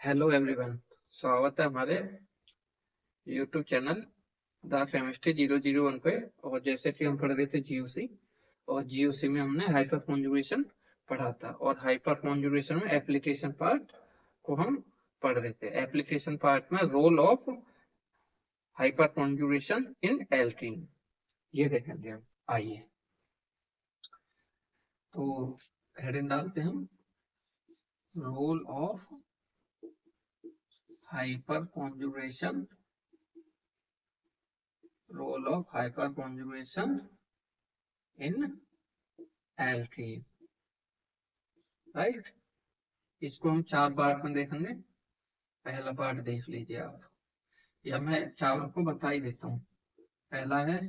Hello everyone. स्वागत है हमारे यूट्यूब चैनल द केमिस्ट्री 001 पे। और जैसे कि हम पढ़ रहे थे जीओसी, और जीओसी में हमने हाइपर कॉन्जुगेशन पढ़ा था, और हाइपर कॉन्जुगेशन में एप्लीकेशन पार्ट को हम पढ़ रहे थे। एप्लीकेशन पार्ट में role of hyper conjugation in alkene ये देखेंगे हम। आइए तो हेडिंग डालते हैं हम, role of hyper conjugation, role of hyper conjugation in alkene. Right, इसको हम चार पार्ट में देखेंगे। पहला पार्ट देख लीजिए आप, या मैं चारों को बता ही देता हूँ। पहला है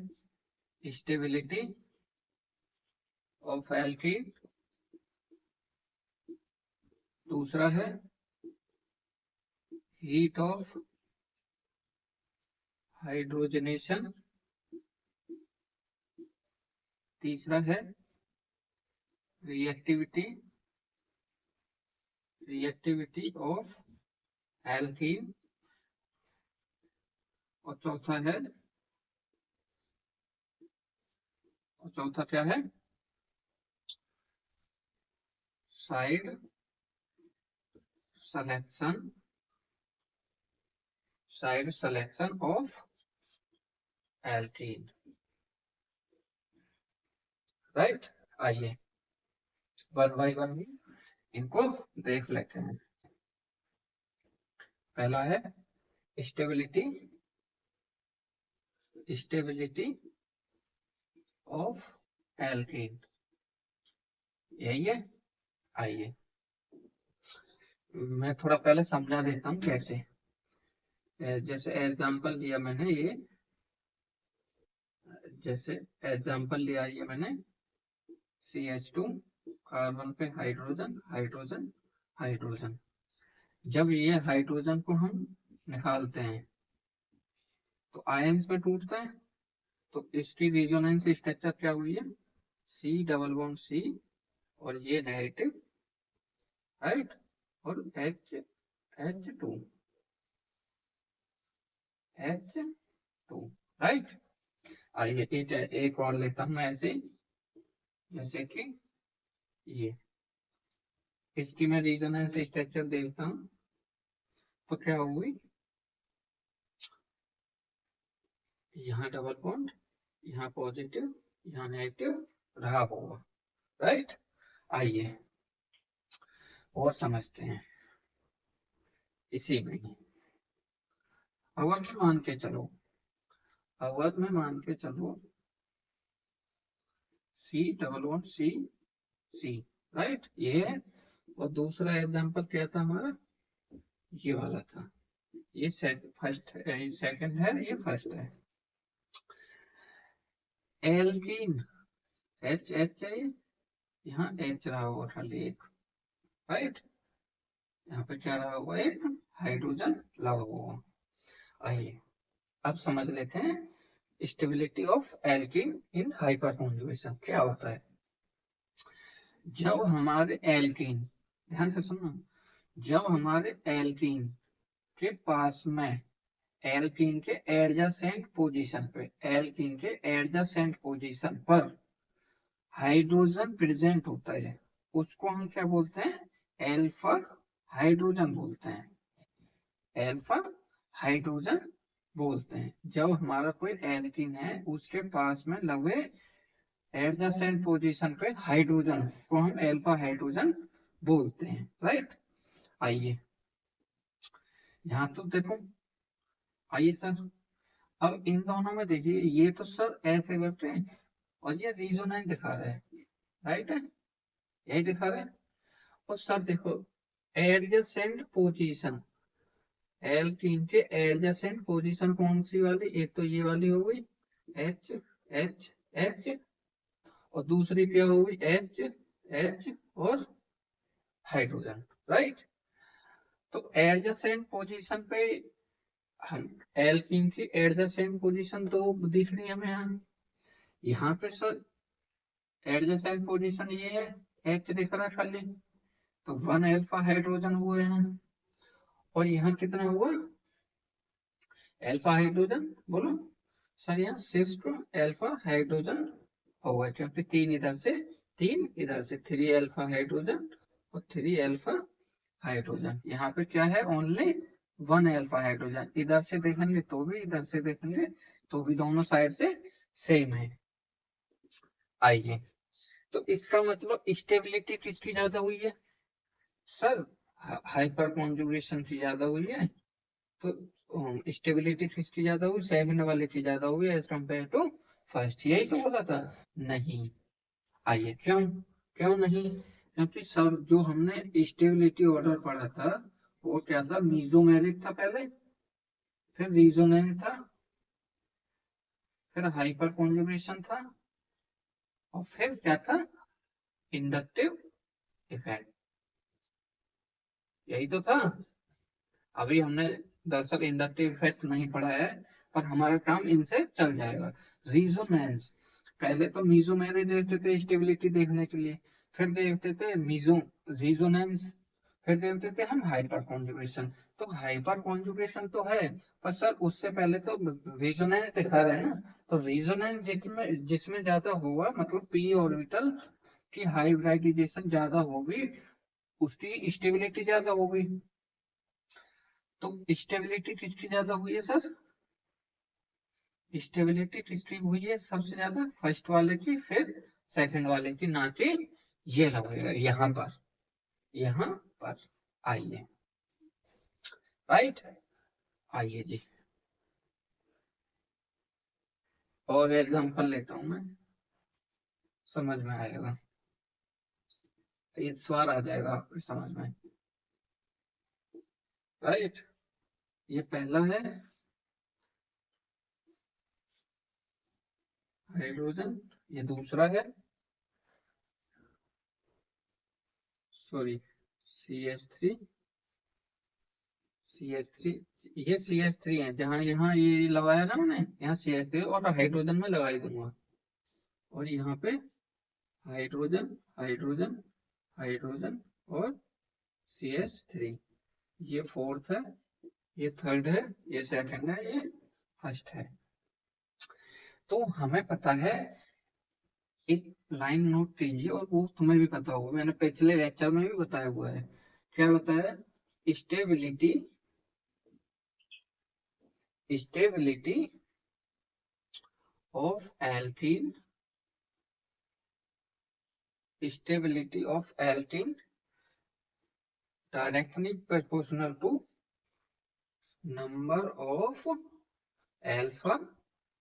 स्टेबिलिटी ऑफ एल्कीन, दूसरा है हीट ऑफ हाइड्रोजनेशन, तीसरा है रिएक्टिविटी रिएक्टिविटी ऑफ एल्कीन, और चौथा क्या है, side selection of alkene. Right, आइए वन बाय वन इनको देख लेते हैं। पहला है स्टेबिलिटी ऑफ एल्कीन, यही है। आइए मैं थोड़ा पहले समझा देता हूँ कैसे। जैसे एग्जांपल दिया मैंने ये, जैसे एग्जांपल लिया ये मैंने CH2, कार्बन पे हाइड्रोजन हाइड्रोजन हाइड्रोजन। जब ये हाइड्रोजन को हम निकालते हैं तो आयंस में टूटता है, तो इसकी रेजोनेंस स्ट्रक्चर क्या हुई है, C डबल बॉन्ड C, और ये नेगेटिव, राइट, और H2 राइट। आइए एक और लेता हूं मैं ऐसे, जैसे कि ये, इसकी मैं रेजोनेंस स्ट्रक्चर देखता हूं तो क्या हुई, यहाँ डबल बॉन्ड, यहाँ पॉजिटिव, यहाँ नेगेटिव रहा होगा। राइट, आइए और समझते हैं। इसी में अवध में मान के चलो C double bond C, right, ये है। और दूसरा एग्जांपल क्या था हमारा, ये वाला था। ये फर्स्ट है, सेकंड है, ये फर्स्ट है। एल्कीन H चाहिए, यहाँ H रहा होगा खाली एक, राइट, यहाँ पे क्या रहा होगा, एक हाइड्रोजन लगा होगा। आइए अब समझ लेते हैं stability of alkene in hyper conjugation क्या होता है। जब हमारे एल्कीन, ध्यान से सुनो, जब हमारे एल्कीन के पास में, एल्कीन के एडजेसेंट पोजीशन पर हाइड्रोजन प्रेजेंट होता है, उसको हम क्या बोलते हैं, एल्फा हाइड्रोजन बोलते हैं। एल्फा हाइड्रोजन बोलते हैं। जब हमारा कोई एल्कीन है उसके पास में लगे एडजेसेंट पोजीशन पे हाइड्रोजन को हम एल्फा हाइड्रोजन बोलते हैं। राइट, आइए यहाँ तो देखो, आइए सर, अब इन दोनों में देखिए, ये तो सर ऐसे करते हैं और ये रेजोनेंस दिखा रहे हैं, राइट है, यही दिखा रहे हैं। और सर देखो एडजेसेंट पोजीशन, एल्कीन के एडजेसेंट पोजीशन कौन सी वाली, एक तो ये वाली हो गई H H H, और दूसरी क्या हो गई H H और हाइड्रोजन। राइट, तो एडजेसेंट पोजीशन पे हम, एल्कीन की एडजेसेंट पोजीशन तो दिख रही है हमें यहाँ पे सर एडजेसेंट पोजीशन ये है, H दिख रहा है खाली, तो 1 अल्फा हाइड्रोजन हुए हैं। और यहाँ कितना हुआ अल्फा हाइड्रोजन, बोलो सर यहाँ 6 अल्फा हाइड्रोजन होगा, क्योंकि 3 इधर से 3 इधर से, 3 अल्फा हाइड्रोजन और 3 अल्फा हाइड्रोजन। यहाँ पे क्या है ओनली 1 अल्फा हाइड्रोजन, इधर से देखेंगे तो भी इधर से देखेंगे तो भी दोनों साइड से सेम है। आइए, तो इसका मतलब स्टेबिलिटी किसकी ज्यादा हुई है सर, हाइपर कॉन्जुगेशन की ज्यादा हुई है, तो स्टेबिलिटी किसकी ज्यादा हुई, सेकंड वाले की ज्यादा हुई एज कम्पेयर टू फर्स्ट, यही तो बोला था। नहीं, आइए क्यों क्यों नहीं, क्योंकि सब जो हमने स्टेबिलिटी ऑर्डर पढ़ा था वो क्या था, मीजोमेरिक था पहले, फिर रिजोनेंस था, फिर हाइपर कॉन्जुगेशन था, और फिर क्या था, इंडक्टिव इफेक्ट, यही तो था। अभी हमने दरअसल इंडक्टिव इफेक्ट नहीं पढ़ा है, पर हमारा काम इनसे चल जाएगा। रिजोनेंस, पहले तो मीजोमेरिक देखते थे स्टेबिलिटी देखने के लिए, फिर देखते थे मीजो रिजोनेंस, फिर देखते थे हम हाइपर कॉन्जुगेशन। तो हाइपर कॉन्जुगेशन तो है, पर सर उससे पहले तो रिजोनेंस दिखा रहे हैं ना, तो रिजोनेंस जिसमें जिसमें ज्यादा होगा, मतलब पी ऑर्बिटल की हाइब्रिडाइजेशन ज्यादा होगी, उसकी स्टेबिलिटी ज्यादा होगी। तो स्टेबिलिटी किसकी ज्यादा हुई है सर, स्टेबिलिटी किसकी हुई है सबसे ज्यादा, फर्स्ट वाले की, फिर सेकंड वाले की, ना कि ये लगेगा यहाँ पर, यहाँ पर। आइए, राइट, आइए जी, और एग्जांपल लेता हूं मैं, समझ में आएगा, ये सवाल आ जाएगा आपको समझ में, राइट। ये पहला है हाइड्रोजन, ये दूसरा है, सॉरी, CH3, CH3, ये CH3 है, जहाँ यहाँ ये लगाया ना मैंने, यहाँ CH3 और हाइड्रोजन में लगाई दूंगा, और यहाँ पे हाइड्रोजन हाइड्रोजन हाइड्रोजन और CH3, ये फोर्थ है, ये थर्ड है, ये सेकंड है, ये फर्स्ट है। तो हमें पता है, एक लाइन नोट कीजिए, और वो तुम्हें भी पता होगा, मैंने पिछले लेक्चर में भी बताया हुआ है। क्या बताया, stability stability of alkene, stability of alkene directly proportional to number of alpha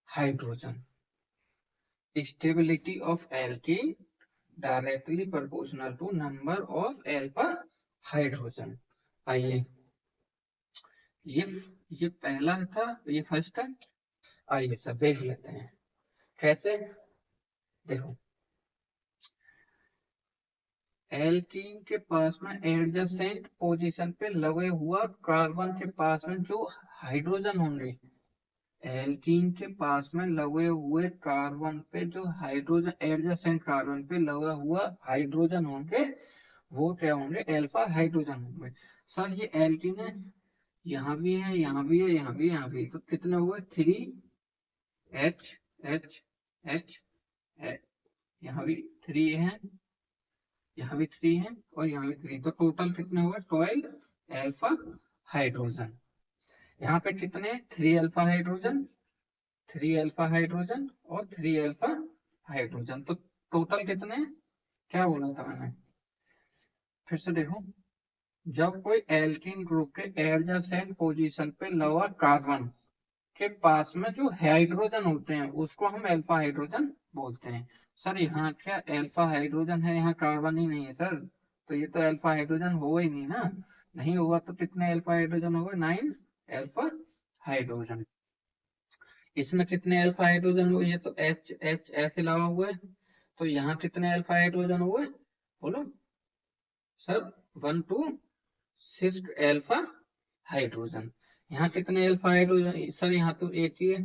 hydrogen, stability of alkene directly proportional to number of alpha hydrogen. आइए, ये ये पहला था, ये फर्स्ट है। आइए सर देख लेते हैं कैसे, देखो एल्कीन के पास में एडजेसेंट पोजीशन पे लगे हुआ कार्बन के पास में जो हाइड्रोजन होंगे, एल्कीन के पास में लगे हुए कार्बन पे जो हाइड्रोजन, एडजेसेंट कार्बन पे लगा हुआ हाइड्रोजन होंगे, वो क्या होंगे, अल्फा हाइड्रोजन होंगे। सर ये एल्कीन है, यहाँ भी है, यहाँ भी है, यहाँ भी, यहाँ भी, तो कितने हुए, 3 H, यहाँ भी 3 है, यहाँ भी 3 है, और यहाँ भी 3, तो टोटल कितने हुए, 12 अल्फा हाइड्रोजन। यहाँ पे कितने, 3 अल्फा हाइड्रोजन, 3 अल्फा हाइड्रोजन और 3 अल्फा हाइड्रोजन, तो टोटल कितने, क्या बोला था मैंने, फिर से देखो, जब कोई एल्कीन ग्रुप के एडजेसेंट पोजीशन पे लगा कार्बन के पास में जो हाइड्रोजन होते हैं उसको हम अल्फा हाइड्रोजन बोलते हैं। सर यहाँ क्या अल्फा हाइड्रोजन है, यहाँ कार्बन ही नहीं है सर, तो ये तो अल्फा हाइड्रोजन होगा ही नहीं ना, नहीं होगा तो कितने अल्फा हाइड्रोजन होगा, 9 अल्फा हाइड्रोजन। इसमें कितने अल्फा हाइड्रोजन हुए, ये तो एच एच ऐसे लगा हुआ है, तो यहाँ कितने अल्फा हाइड्रोजन हुए, बोलो सर, 1 2 6 अल्फा हाइड्रोजन। यहाँ कितने अल्फा हाइड्रोजन सर, यहाँ तो एक ही है,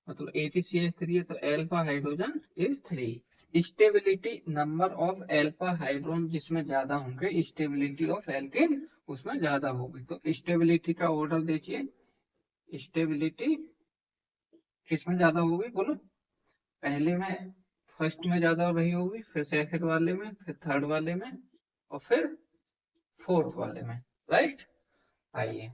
मतलब एक ही CH3 है, तो alpha hydrogen is 3, stability number of alpha hydrogen जिसमें ज्यादा होंगे, स्टेबिलिटी ऑफ एल्केन उसमें ज्यादा होगी। तो स्टेबिलिटी का ऑर्डर देखिए, स्टेबिलिटी किसमें ज्यादा होगी बोलो, पहले में फर्स्ट में ज्यादा रही होगी, फिर सेकंड वाले में, फिर थर्ड वाले में, और फिर फोर्थ वाले में, राइट। आइए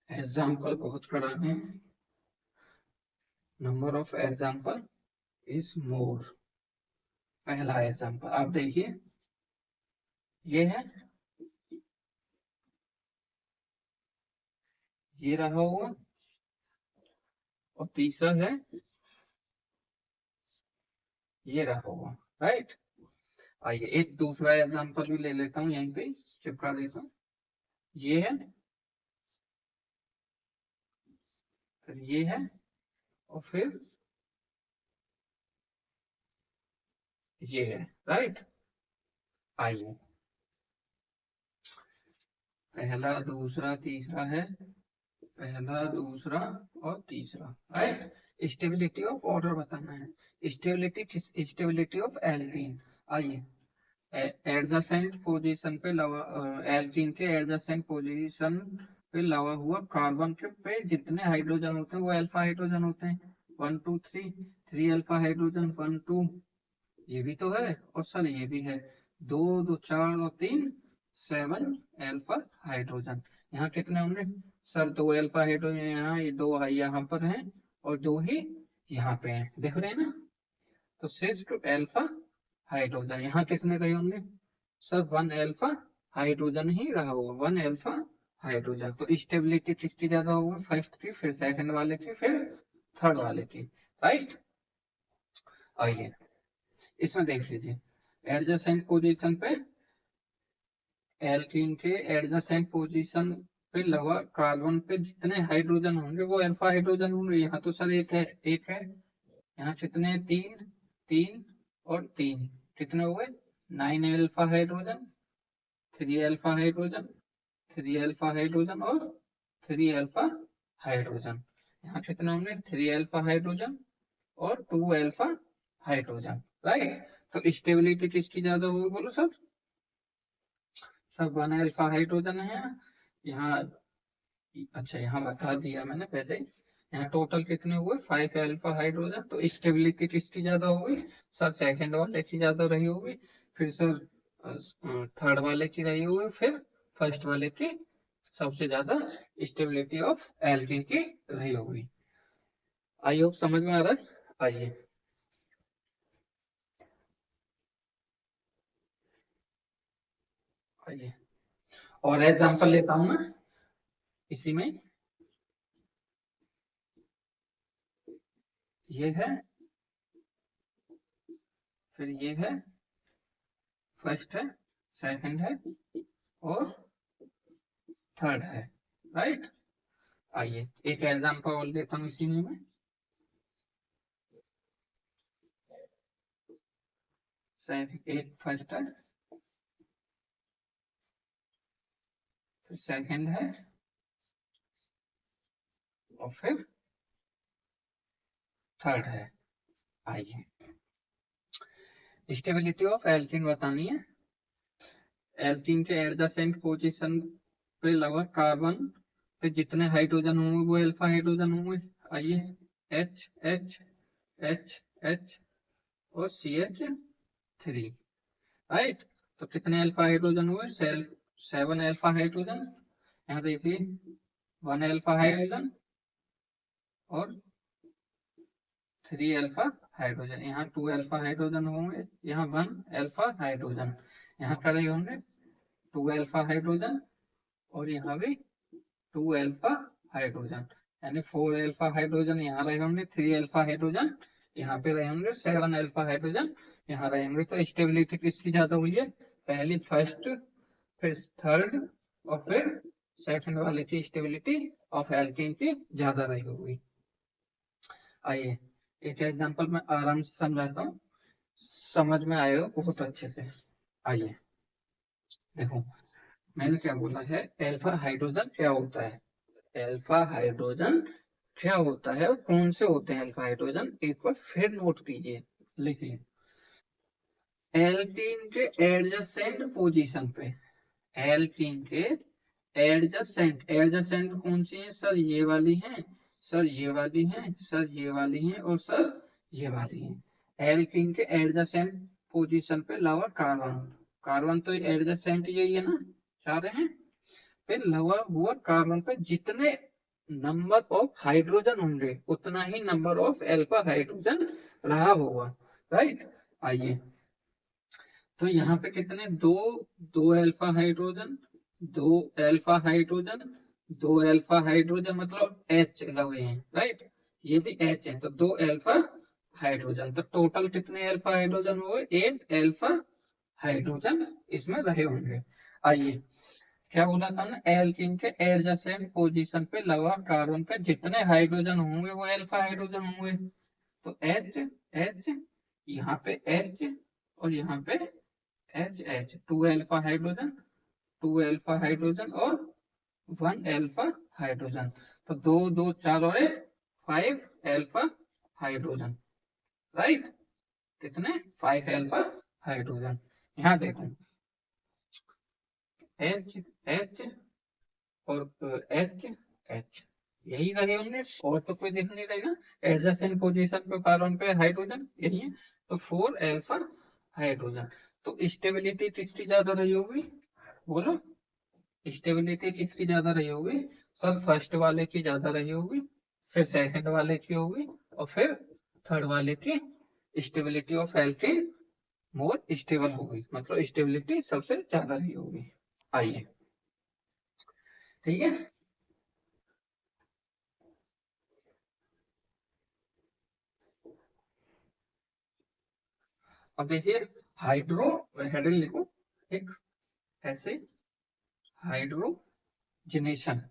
एग्जाम्पल बहुत कड़ा है, number of example is more. पहला एग्जाम्पल आप देखिए, ये है, ये रहा हुआ, और तीसरा है ये रहा हुआ, राइट। आइए एक दूसरा एग्जाम्पल भी ले लेता हूँ, यहीं पे चिपका देता हूँ। ये है, फिर ये है, और फिर ये है, राइट। आइए पहला दूसरा तीसरा है, पहला दूसरा और तीसरा, राइट। स्टेबिलिटी ऑफ ऑर्डर बताना है, स्टेबिलिटी ऑफ एल्कीन। आइए एडजेसेंट पोजीशन पे लगा, एल्कीन के एडजेसेंट पोजीशन पे लगा हुआ कार्बन के पे जितने हाइड्रोजन होते हैं वो अल्फा हाइड्रोजन होते हैं, 1 2 3, 3 अल्फा हाइड्रोजन, 1 2, ये भी तो है, और सर ये भी है, 2 2 4 और 3, 7 अल्फा हाइड्रोजन। यहाँ कितने होंगे सर, 2 अल्फा हाइड्रोजन यहाँ, ये 2 यहाँ पर हैं, और 2 ही यहाँ पे हैं, देख रहे हैं ना। तो 6 अल्फा हाइड्रोजन, यहाँ कितने रहे होंगे सर, 1 अल्फा हाइड्रोजन ही रहा होगा, 1 अल्फा हाइड्रोजन। तो स्टेबिलिटी किसकी ज्यादा होगी, फर्स्ट की, फिर सेकंड वाले की, फिर थर्ड वाले की, राइट। आइए इसमें देख लीजिए, एडजेसेंट पोजीशन पे एल्कीन के एडजेसेंट पोजीशन पे लगा कार्बन पे जितने हाइड्रोजन होंगे वो अल्फा हाइड्रोजन होंगे। यहाँ तो सर एक है, एक है, यहाँ कितने, 3 3 और 3, कितने हुए, 9 alpha hydrogen, 3 alpha hydrogen, 3 alpha hydrogen और 3 अल्फा हाइड्रोजन। यहाँ कितने होंगे, 3 अल्फा हाइड्रोजन और 2 अल्फा हाइड्रोजन, राइट। तो स्टेबिलिटी किसकी ज्यादा होगी बोलो सर, सब 1 अल्फा हाइड्रोजन है यहाँ। अच्छा यहाँ बता दिया मैंने पहले, यहाँ टोटल कितने हुए, 5 अल्फा हाइड्रोजन। तो स्टेबिलिटी किसकी ज्यादा होगी सर, सेकंड वाले की ज्यादा रही होगी, फिर सर थर्ड वाले की रही होगी, फिर फर्स्ट वाले की सबसे ज्यादा स्टेबिलिटी ऑफ एल्कीन की रही होगी। आई होप समझ में आ रहा है। आइए आइए और एग्जांपल लेता हूं मैं इसी में, ये है, फिर ये है, फर्स्ट है, सेकंड है और थर्ड है, राइट। आइए एक एग्जांपल और देता हूँ इसी में मैं, एक फर्स्ट है, फिर सेकंड है, और फिर थर्ड है। आइए स्टेबिलिटी ऑफ एल्कीन बतानी है, एल्कीन के एडजेसेंट पोजीशन पे लगा कार्बन पे जितने हाइड्रोजन होंगे वो अल्फा हाइड्रोजन होंगे। आइए एच एच एच एच और सी एच 3, राइट। तो कितने अल्फा हाइड्रोजन हुए, 7 अल्फा हाइड्रोजन। यहाँ देखिए 1 अल्फा हाइड्रोजन और 3 अल्फा हाइड्रोजन, यहाँ 2 अल्फा हाइड्रोजन होंगे, यहाँ 1 अल्फा हाइड्रोजन, यहाँ खड़े होंगे 2 अल्फा हाइड्रोजन, और यहाँ भी 2 अल्फा हाइड्रोजन, यानी 4 अल्फा हाइड्रोजन यहाँ रहे होंगे, 3 अल्फा हाइड्रोजन यहाँ पे रहे होंगे, 7 अल्फा हाइड्रोजन यहाँ रहे होंगे। तो स्टेबिलिटी किसकी ज्यादा हुई है, पहली फर्स्ट, फिर थर्ड और फिर सेकंड वाले की स्टेबिलिटी ऑफ एल्कीन की ज्यादा रही होगी। आइए एक एग्जांपल में आराम से समझाता हूँ, समझ में आएगा बहुत अच्छे से। आइए देखो, मैंने क्या बोला है, अल्फा हाइड्रोजन क्या होता है, अल्फा हाइड्रोजन क्या होता है और कौन से होते हैं अल्फा हाइड्रोजन, एक बार फिर नोट कीजिए, लिखिए। एल्कीन के एडजेसेंट पोजीशन पे, एल्कीन के एडजेसेंट कौन सी है सर, ये वाली है सर, ये वाली है सर, ये वाली है और सर ये वाली है। एल्कीन के एडजेसेंट पोजीशन पे लवा कार्बन, कार्बन तो एडजेसेंट यही है ना, चाह रहे हैं। फिर लवा हुआ कार्बन पे जितने नंबर ऑफ हाइड्रोजन होंगे उतना ही नंबर ऑफ एल्फा हाइड्रोजन रहा होगा, राइट। आइए, तो यहाँ पे कितने, दो, दो अल्फा हाइड्रोजन, दो अल्फा हाइड्रोजन, दो अल्फा हाइड्रोजन मतलब H लगे हैं, राइट। ये भी H है, तो दो अल्फा हाइड्रोजन, तो टोटल कितने अल्फा हाइड्रोजन हुए, 8 अल्फा हाइड्रोजन इसमें रहे होंगे। आइए, क्या बोला था ना, एल्कीन के एडजेसेंट पोजीशन पे लगा कार्बन पे जितने हाइड्रोजन होंगे वो अल्फा हाइड्रोजन होंगे। तो H, H, यहाँ पे H और यहाँ पे H H, two alpha hydrogen, two alpha hydrogen और वन अल्फा हाइड्रोजन, तो दो दो चार और 5 अल्फा हाइड्रोजन, राइट। कितने, 5 अल्फा हाइड्रोजन। यहाँ देखो, एच एच और एच एच, यही रहे होंगे और तो कोई दिख नहीं रहेगा। एडजेसेंट पोजीशन पे कार्बन पे हाइड्रोजन यही है, तो 4 अल्फा हाइड्रोजन। तो स्टेबिलिटी किसकी ज्यादा रही होगी, बोलो, स्टेबिलिटी किसकी ज्यादा रही होगी सर, फर्स्ट वाले की ज्यादा रही होगी, फिर सेकंड वाले की होगी और फिर थर्ड वाले की। Stability of alkene more stable होगी, मतलब स्टेबिलिटी सबसे ज्यादा रही होगी। आइए, ठीक है। अब देखिए, हाइड्रो, हेडिंग लिखो एक ऐसे, हाइड्रोजनेशन,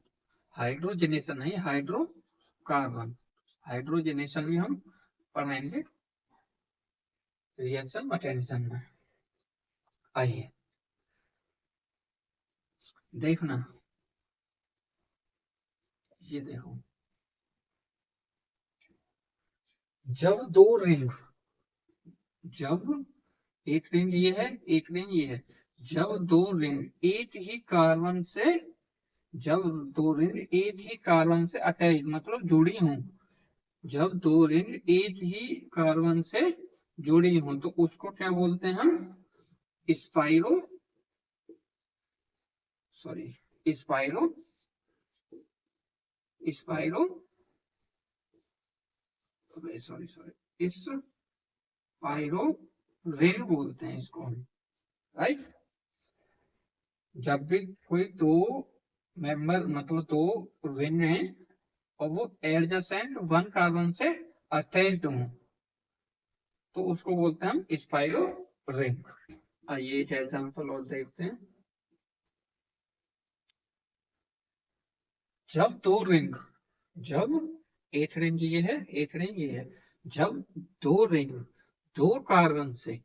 हाइड्रोजनेशन नहीं, हाइड्रोकार्बन, हाइड्रोजनेशन भी हम पढ़ाएंगे रिएक्शन मैकेनिज्म में। आइए देखना, ये देखो, जब दो रिंग, जब एक रिंग ये है, एक रिंग ये है, जब दो रिंग एक ही कार्बन से, जब दो रिंग एक ही कार्बन से अटैच मतलब जुड़ी हूं, जब दो रिंग एक ही कार्बन से जुड़ी हूं तो उसको क्या बोलते हैं हम, spiro, sorry, spiro, spiro, sorry sorry, spiro ring बोलते हैं इसको, राइट। जब भी कोई दो मेंबर मतलब दो रिंग है और वो एडजेसेंट वन कार्बन से अटैच्ड हो तो उसको बोलते हैं हम स्पाइरो रिंग। आइए एक एग्जांपल और देखते हैं। जब दो रिंग, जब एक रिंग ये है, एक रिंग ये है, जब दो रिंग दो कार्बन से,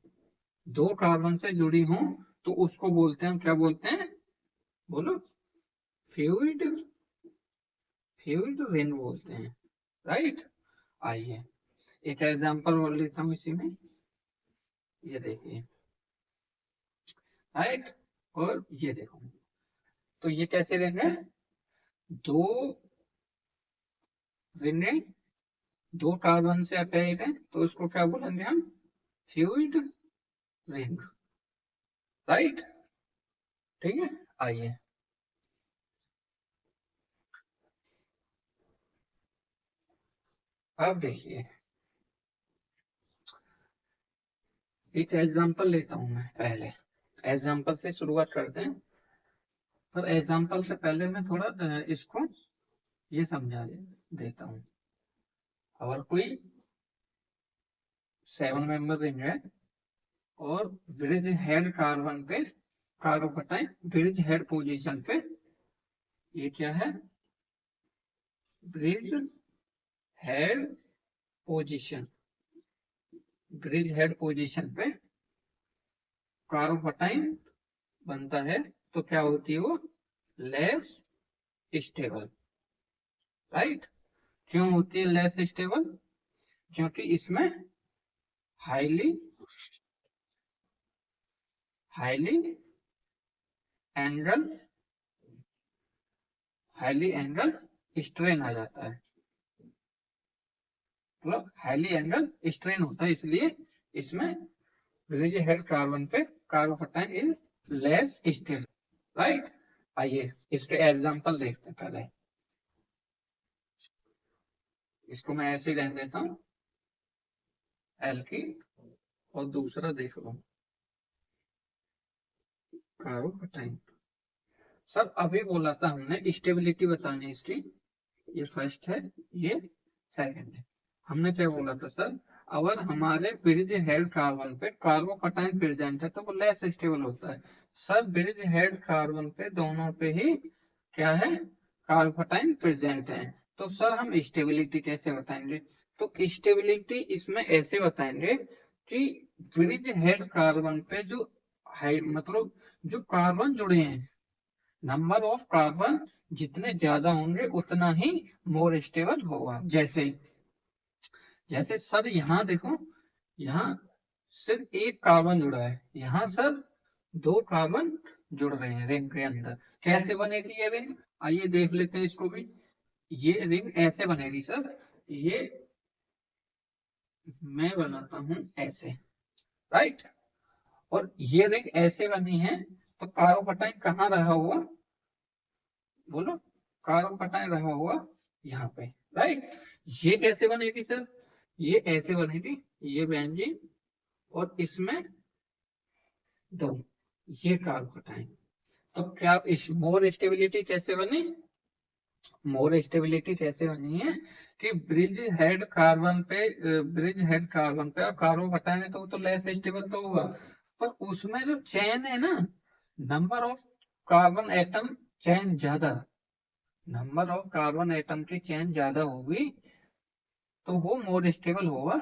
दो कार्बन से जुड़ी हो तो उसको बोलते हैं, क्या बोलते हैं, बोलो, फ्लूइड, फ्लूइड रिंग बोलते हैं, राइट। आइए एक एग्जांपल और लेता हूँ इसी में, ये देखिए, राइट। और ये देखो, तो ये कैसे देंगे, दो रिंग दो कार्बन से अटैच है तो इसको क्या बोलेंगे हम, फ्लूइड रिंग, राइट, ठीक है। आइए, अब देखिए, एक एग्जांपल लेता हूं मैं, पहले एग्जांपल से शुरुआत करते हैं, पर एग्जांपल से पहले मैं थोड़ा इसको ये समझा देता हूँ। अगर कोई 7 मेंबर रिंग है और ब्रिज हेड कार्बन पे, कार्बन बताएं ब्रिज हेड पोजीशन पे, ये क्या है, bridge head position, bridge head position पे कार्बोटाइन बनता है तो क्या होती है वो, लेस स्टेबल, राइट। क्यों होती है लेस स्टेबल? क्योंकि इसमें हाईली एंगल स्ट्रेन आ जाता है, मतलब हाईली एंगल स्ट्रेन होता है, इसलिए इसमें ब्रिज हेड कार्बन पे carbocation is less stable, right. आइए इसके एग्जांपल देखते हैं। पहले इसको मैं ऐसे ही रहने देता हूँ एल्कीन, और दूसरा देख लो कार्बोकटायन। सर अभी बोला था हमने स्टेबिलिटी बतानी इसकी, ये फर्स्ट है, ये सेकंड है। हमने क्या बोला था सर, अगर हमारे ब्रिज हेड कार्बन पे कार्बोकटायन प्रेजेंट है तो वो लेस स्टेबल होता है। सर ब्रिज हेड कार्बन पे दोनों पे ही क्या है, कार्बोकटायन प्रेजेंट है। तो सर हम स्टेबिलिटी कैसे बताएंगे? तो स्टेबिलिटी इसमें ऐसे बताएंगे कि ब्रिज हेड कार्बन पे जो मतलब जो कार्बन जुड़े हैं, नंबर ऑफ कार्बन जितने ज्यादा होंगे उतना ही मोर स्टेबल होगा। जैसे जैसे सर यहाँ देखो, यहाँ सिर्फ एक कार्बन जुड़ा है, यहाँ सर दो कार्बन जुड़ रहे हैं रिंग के अंदर। कैसे बनेगी ये रिंग? आइए देख लेते हैं इसको भी। ये रिंग ऐसे बनेगी सर, ये मैं बनाता हूं ऐसे, राइट। और ये रिंग ऐसे बनी है, तो कार्बोकटायन कहाँ रहा हुआ, बोलो? कार्बोकटायन रहा हुआ यहाँ पे, राइट। ये कैसे बनेगी सर? ये ऐसे बनेगी, ये बेंजीन और इसमें दो, ये कार्बोकटायन। तो क्या इस मोर स्टेबिलिटी कैसे बनी? मोर स्टेबिलिटी कैसे बनी है कि ब्रिज हेड कार्बन पे और कार्बोकटायन है, तो वो तो लेस स्टेबल तो हुआ, पर उसमें जो चेन है ना, number of carbon atom chain ज्यादा, नंबर ऑफ कार्बन एटम की चेन ज्यादा होगी, तो वो मोर स्टेबल होगा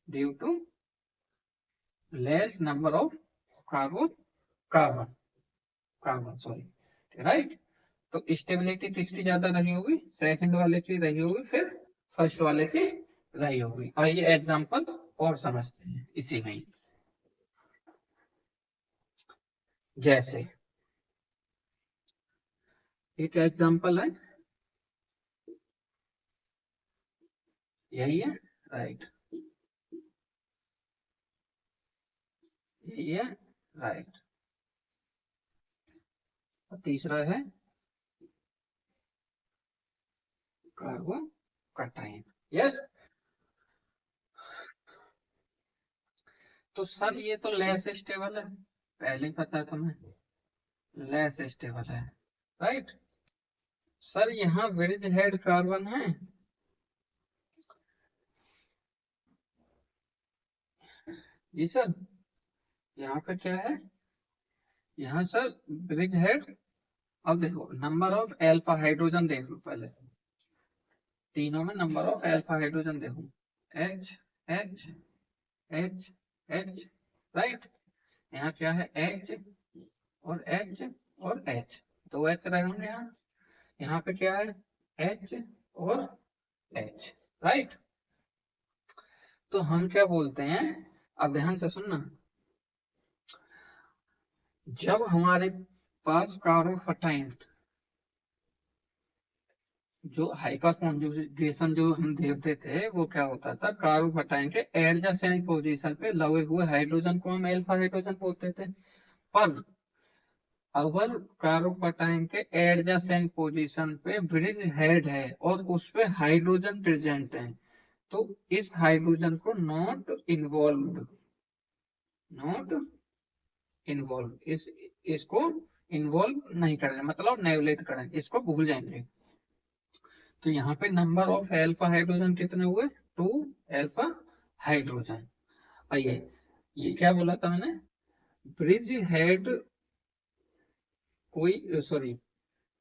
due to less number of carbon carbon carbon sorry, right. तो स्टेबिलिटी किसकी ज्यादा रही होगी? सेकंड वाले की रही होगी, फिर फर्स्ट वाले की रही होगी। आइए एग्जांपल और समझते हैं इसी में। जैसे एक एग्जांपल है, यही है, राइट, यही है, राइट। और तीसरा है कार्बोकटायन, यस। तो सर ये तो लेस स्टेबल है, पहले ही पता है तुम्हें, लेस स्टेबल है, राइट। सर यहाँ ब्रिज हेड कार्बन है, जी सर। यहाँ पे क्या है, यहाँ सर ब्रिज हेड। अब देखो नंबर ऑफ एल्फा हाइड्रोजन देख लो पहले, तीनों में नंबर ऑफ एल्फा हाइड्रोजन देखो, H H H H, right. यहाँ क्या है, एच और एच और एच, दो एच रहे होंगे यहाँ। यहाँ पे क्या है, एच और एच, राइट। तो हम क्या बोलते हैं, अब ध्यान से सुनना, जब हमारे पास कार्बोकटायन जो हाइपर कॉन्जुगेशन जो हम देखते थे, वो क्या होता था, कार्बोकटायन के एडजेसेंट पोजीशन पे लगे हुए हाइड्रोजन को हम अल्फा हाइड्रोजन बोलते थे। पर अगर कार्बोकटायन के एडजेसेंट पोजीशन पे ब्रिज हेड है और उस पे हाइड्रोजन प्रेजेंट है, तो इस हाइड्रोजन को नॉट इन्वॉल्व इसको इन्वॉल्व नहीं करेंगे, मतलब नेगलेक्ट करेंगे, इसको भूल जाएंगे। तो यहाँ पे नंबर ऑफ एल्फा हाइड्रोजन कितने हुए, टू एल्फा हाइड्रोजन। आइए, ये क्या बोला था मैंने, ब्रिज हेड कोई सॉरी,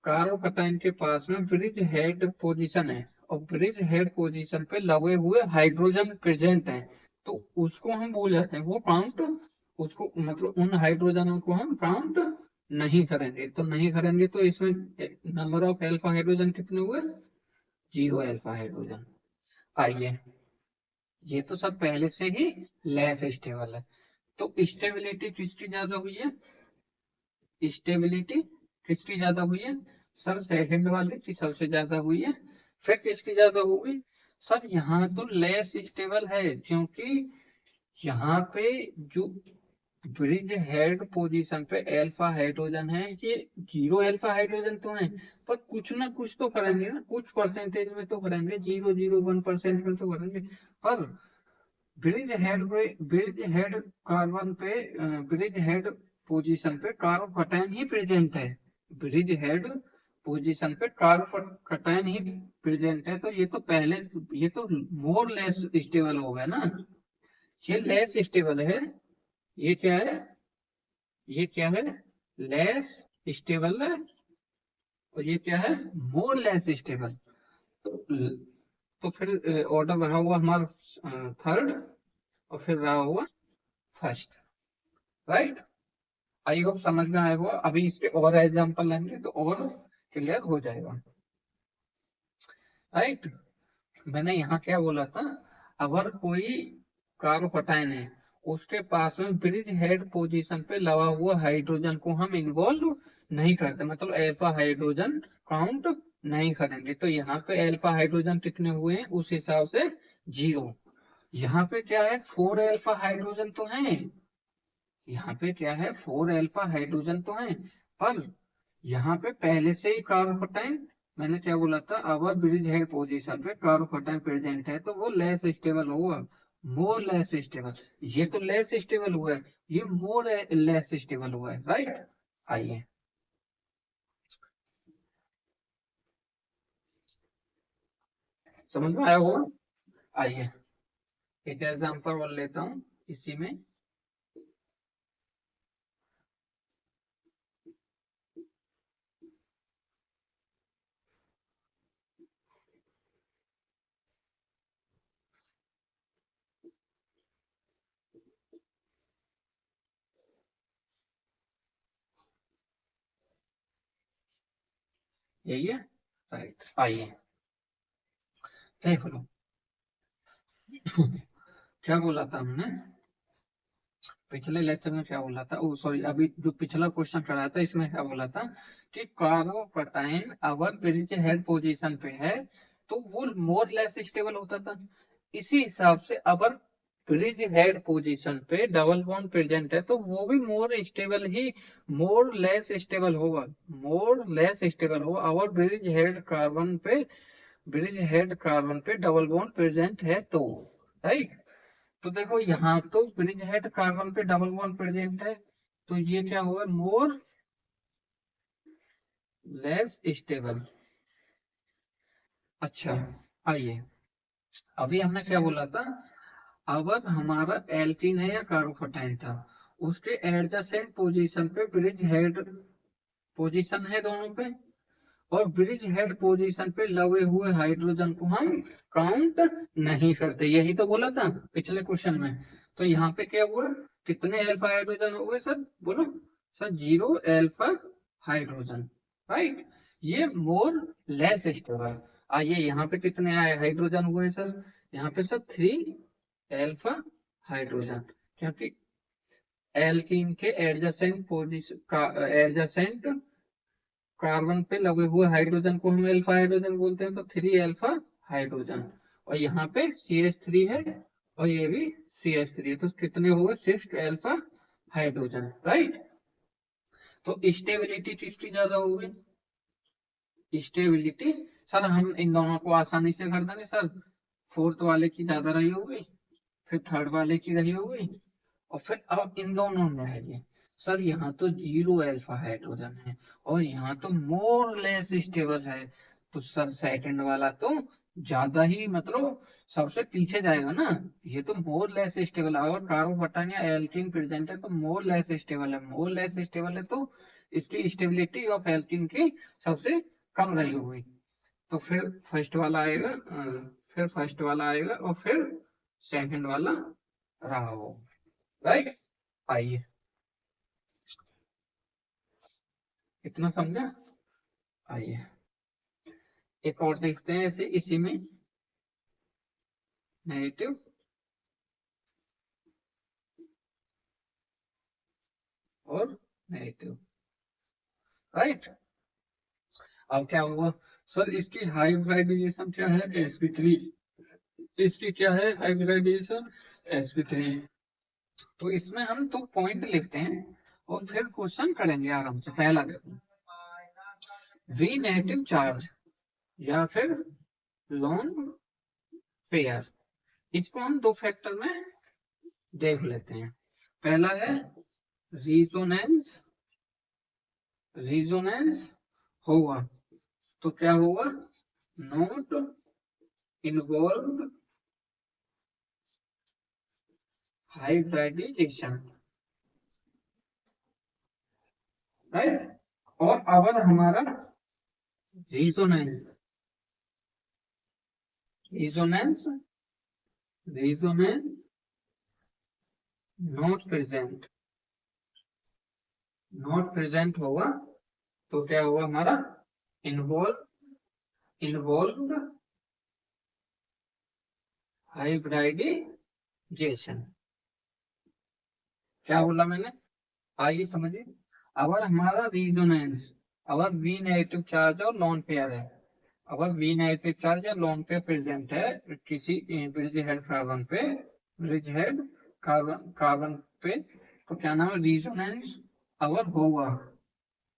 कार्बोकटायन के पास में ब्रिज हेड पोजीशन है और ब्रिज हेड पोजीशन पे लगे हुए हाइड्रोजन प्रेजेंट है, तो उसको हम भूल जाते हैं, वो काउंट, उसको मतलब उन हाइड्रोजनों को हम काउंट नहीं करेंगे। तो नहीं करेंगे तो इसमें नंबर ऑफ एल्फा हाइड्रोजन कितने हुए, जीरो अल्फा हाइड्रोजन। आइए, ये तो सब पहले से ही लेस स्टेबल है, तो स्टेबिलिटी किसकी ज्यादा हुई है? स्टेबिलिटी किसकी ज्यादा हुई है सर? सेकंड वाले की सबसे ज्यादा हुई है। फिर किसकी ज्यादा हुई सर? यहाँ तो लेस स्टेबल है, क्योंकि यहाँ पे जो ब्रिज हेड पोजीशन पे अल्फा हाइड्रोजन है, ये जीरो अल्फा हाइड्रोजन तो है, पर कुछ ना कुछ तो करेंगे ना, कुछ परसेंटेज में तो करेंगे, 0.01% में तो करेंगे। पर ब्रिज हेड कार्बन पे, ब्रिज हेड पोजीशन पे कार्बोकैटायन ही प्रेजेंट है। ब्रिज हेड पोजीशन पे कार्बोकैटायन ही प्रेजेंट है, तो ये तो पहले, ये तो मोर लेस स्टेबल हो गया ना। ये लेस स्टेबल है, ये क्या है? ये क्या है? लेस स्टेबल है। और ये क्या है? More less stable. तो तो फिर ऑर्डर रहा हुआ हमारा थर्ड, और फिर रहा हुआ फर्स्ट। राइट, आई होप समझ में आया होगा। अभी इसके और एग्जांपल लेंगे तो और क्लियर हो जाएगा। राइट, मैंने यहाँ क्या बोला था? अगर कोई कार्बोकैटायन है, उसके पास में ब्रिज हेड पोजीशन पे लगा हुआ हाइड्रोजन को हम इन्वॉल्व नहीं करते, मतलब अल्फा हाइड्रोजन काउंट नहीं करेंगे, तो यहाँ पे अल्फा हाइड्रोजन कितने हुए हैं उस हिसाब से जीरो। यहाँ पे क्या है? 4 अल्फा हाइड्रोजन तो है, यहाँ पे क्या है? 4 अल्फा हाइड्रोजन तो है, पर यहाँ पे पहले से ही कार्बोकैटायन, मैंने क्या बोला था? अवर ब्रिज हेड पोजीशन पे कार्बोकैटायन प्रेजेंट है, तो वो लेस स्टेबल होगा, मोर लेस स्टेबल। ये तो लेस स्टेबल हुआ है, ये मोर लेस स्टेबल हुआ है। राइट, आइए, समझ में आया होगा। आइए, एक एग्जांपल और लेता हूँ इसी में। यही है। राइट, आइए देख लो। क्या बोला था हमने पिछले लेक्चर में? क्या बोला था? ओ सॉरी, अभी जो पिछला क्वेश्चन कराया था इसमें क्या बोला था कि कार्बोकैटायन अगर ब्रिज हेड पोजीशन पे है तो वो मोर लेस स्टेबल होता था। इसी हिसाब से अगर ब्रिज हेड पोजीशन पे डबल बॉन्ड प्रेजेंट है तो वो भी मोर स्टेबल ही, मोर लेस स्टेबल होगा, मोर लेस स्टेबल होगा अगर ब्रिज हेड कार्बन पे डबल बॉन्ड प्रेजेंट है तो। राइट, तो देखो यहाँ तो ब्रिज हेड कार्बन पे डबल बॉन्ड प्रेजेंट है, तो ये क्या होगा? More less stable. अच्छा, आइए, अभी हमने क्या बोला था? अगर हमारा एल्कीन है या कार्बोकैटायन था, उसके एडजेसेंट पोजीशन पे ब्रिज हेड पोजीशन है दोनों पे, और ब्रिज हेड पोजीशन पे लगे हुए हाइड्रोजन को हम काउंट नहीं करते, यही तो बोला था पिछले क्वेश्चन में। तो यहाँ पे क्या हुआ? कितने अल्फा हाइड्रोजन हो गए सर? बोलो sir, zero alpha hydrogen. Right, ये मोर लेस स्टेबल। आइए, यहाँ पे कितने आए हाइड्रोजन हुए सर? यहाँ पे सर 3 अल्फा हाइड्रोजन, क्योंकि एल्कीन के एडजेसेंट पोजीशन का एडजेसेंट कार्बन पे लगे हुए हाइड्रोजन को हम अल्फा हाइड्रोजन बोलते हैं, तो 3 अल्फा हाइड्रोजन। और यहाँ पे CH3 है, और ये भी CH3 है, तो कितने हो गए? 6 अल्फा हाइड्रोजन। राइट, तो स्टेबिलिटी किसकी ज्यादा होगी? स्टेबिलिटी सर हम इन दोनों को आसानी से कर देंगे सर। फोर्थ वाले की ज्यादा रही होगी, फिर थर्ड वाले की रही होगी, और फिर अब इन दोनों में है ये। सर यहाँ तो जीरो अल्फा हाइड्रोजन है, और यहाँ तो मोर लेस स्टेबल है, तो सर सेकंड वाला तो ज्यादा ही, मतलब सबसे पीछे जाएगा ना। ये तो मोर लेस स्टेबल है, अगर कार्बोकैटायन या एल्कीन प्रेजेंट है तो मोर लेस स्टेबल है, मोर लेस स्टेबल है तो इसकी स्टेबिलिटी ऑफ एल्कीन की सबसे कम रही हुई। तो फिर फर्स्ट वाला आएगा, फिर फर्स्ट वाला आएगा, और फिर सेकंड वाला रहा हो। राइट, आइए, इतना समझा? आइए, एक और देखते हैं ऐसे इसी में, नेगेटिव और नेगेटिव, राइट। अब क्या होगा सर, इसकी हाइब्रिडाइजेशन क्या है, sp3, इसकी क्या है हाइब्रिडाइजेशन, sp3। तो इसमें हम तो पॉइंट लिखते हैं और फिर क्वेश्चन करेंगे आराम से। पहला देखो, वी नेगेटिव चार्ज या फिर लोन पेयर, इसको हम दो फैक्टर में देख लेते हैं। पहला है रिजोनेंस, रिजोनेंस होगा तो क्या होगा, नॉट इन्वॉल्व हाइब्रिडाइजेशन, राइट। और अगर हमारा resonance, resonance, resonance not present, not present होगा तो क्या होगा हमारा, इन्वॉल्व, इन्वॉल्व हाइब्रिडाइजेशन। क्या बोला मैंने, आइए समझिए। अगर हमारा रिजोनेंस, अगर वी नेगेटिव चार्ज और लॉन पेयर है, अगर वी नेगेटिव चार्ज या लॉन पेयर प्रेजेंट है किसी ब्रिज हेड कार्बन पे, ब्रिज हेड कार्बन कार्बन पे, तो क्या नाम है, रिजोनेंस अगर होगा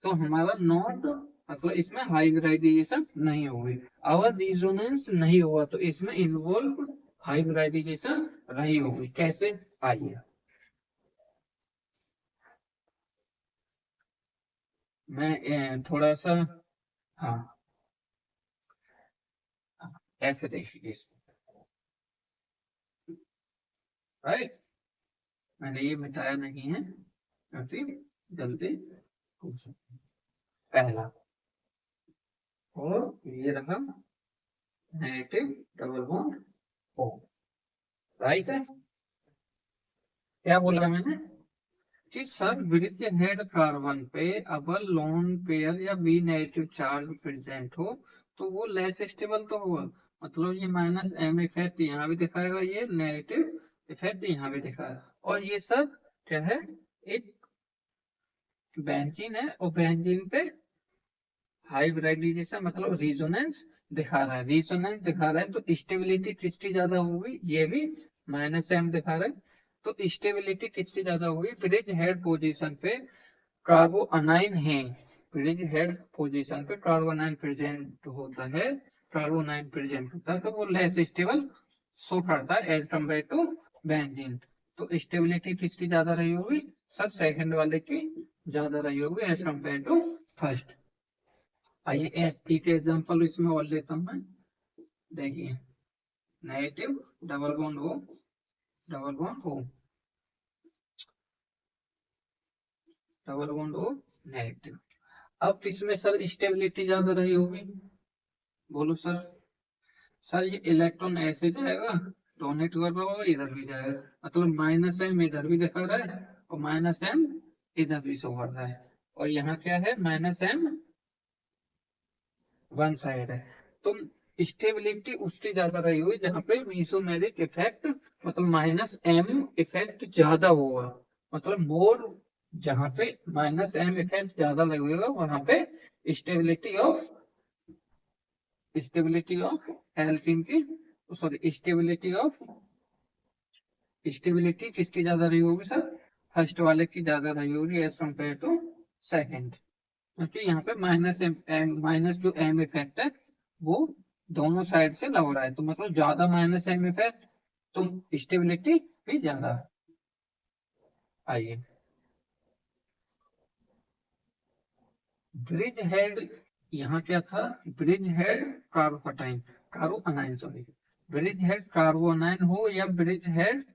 तो हमारा नॉट, मतलब इसमें हाइब्रिडाइजेशन नहीं होगी। अगर रिजोनेंस नहीं होगा तो इसमें इन्वॉल्व हाइब्रिडाइजेशन नहीं होगी। कैसे, आइए मैं थोड़ा सा, हाँ ऐसे देखिए, राइट। मैंने ये मिटाया नहीं है क्योंकि जल्दी पूछ सकते हैं। पहला, और ये रहा negative double bond O, right है। क्या बोला मैंने कि सर ब्रिज हेड कार्बन पे अगर लोन पेयर या बी नेगेटिव चार्ज प्रेजेंट हो तो वो लेस स्टेबल तो होगा। मतलब ये माइनस एम इफेक्ट यहाँ भी दिखाएगा, ये नेगेटिव इफेक्ट यहाँ भी दिखाएगा, और ये सब क्या है, एक बेंजीन है और बेंजीन पे हाइब्रिडाइजेशन मतलब रिजोनेंस दिखा रहा है, रिजोनेंस दिखा रहा है तो स्टेबिलिटी किसकी ज्यादा होगी, ये भी माइनस एम दिखा रहा है, तो स्टेबिलिटी किसकी ज्यादा होगी, ब्रिज हेड पोजीशन पे कार्बो अनाइन है, ब्रिज हेड पोजीशन पे कार्बो अनाइन प्रेजेंट होता है, कार्बो अनाइन प्रेजेंट होता है तो वो लेस स्टेबल शो करता है एज कम्पेयर टू बेंजीन। तो स्टेबिलिटी किसकी ज्यादा रही होगी सर, सेकंड वाले की ज्यादा रही होगी एज कम्पेयर टू फर्स्ट। आइए एक एग्जांपल इसमें और लेता हूं मैं, देखिए नेगेटिव डबल बॉन्ड हो, डबल बॉन्ड हो, डबल बॉन्ड हो नेगेटिव। अब इसमें सर स्टेबिलिटी ज्यादा रही होगी, बोलो सर। सर ये इलेक्ट्रॉन ऐसे जाएगा, डोनेट कर रहा होगा, इधर भी जाएगा, मतलब माइनस एम इधर भी दिखा रहा है और माइनस एम इधर भी शो कर रहा है, और यहाँ क्या है माइनस एम वन साइड है। तो स्टेबिलिटी उसकी ज्यादा रही हुई जहाँ पे मीसोमेरिक इफेक्ट, मतलब माइनस एम इफेक्ट ज्यादा होगा, मतलब मोर, जहाँ पे माइनस एम इफेक्ट ज्यादा लगेगा वहां पे stability of, stability of alkene की, सॉरी स्टेबिलिटी ऑफ, स्टेबिलिटी किसकी ज्यादा रही होगी सर, फर्स्ट वाले की ज्यादा रही होगी एज कम्पेयर टू सेकेंड, क्योंकि यहाँ पे माइनस एम, माइनस जो एम इफेक्ट है वो दोनों साइड से लग रहा है, तो मतलब ज्यादा माइनस एम इफेक्ट तो स्टेबिलिटी भी ज्यादा। आइए ब्रिज हेड, यहाँ क्या था, bridge head कार्बोकटाइन, कार्बो anion sorry, bridge head कार्बो anion हो या bridge head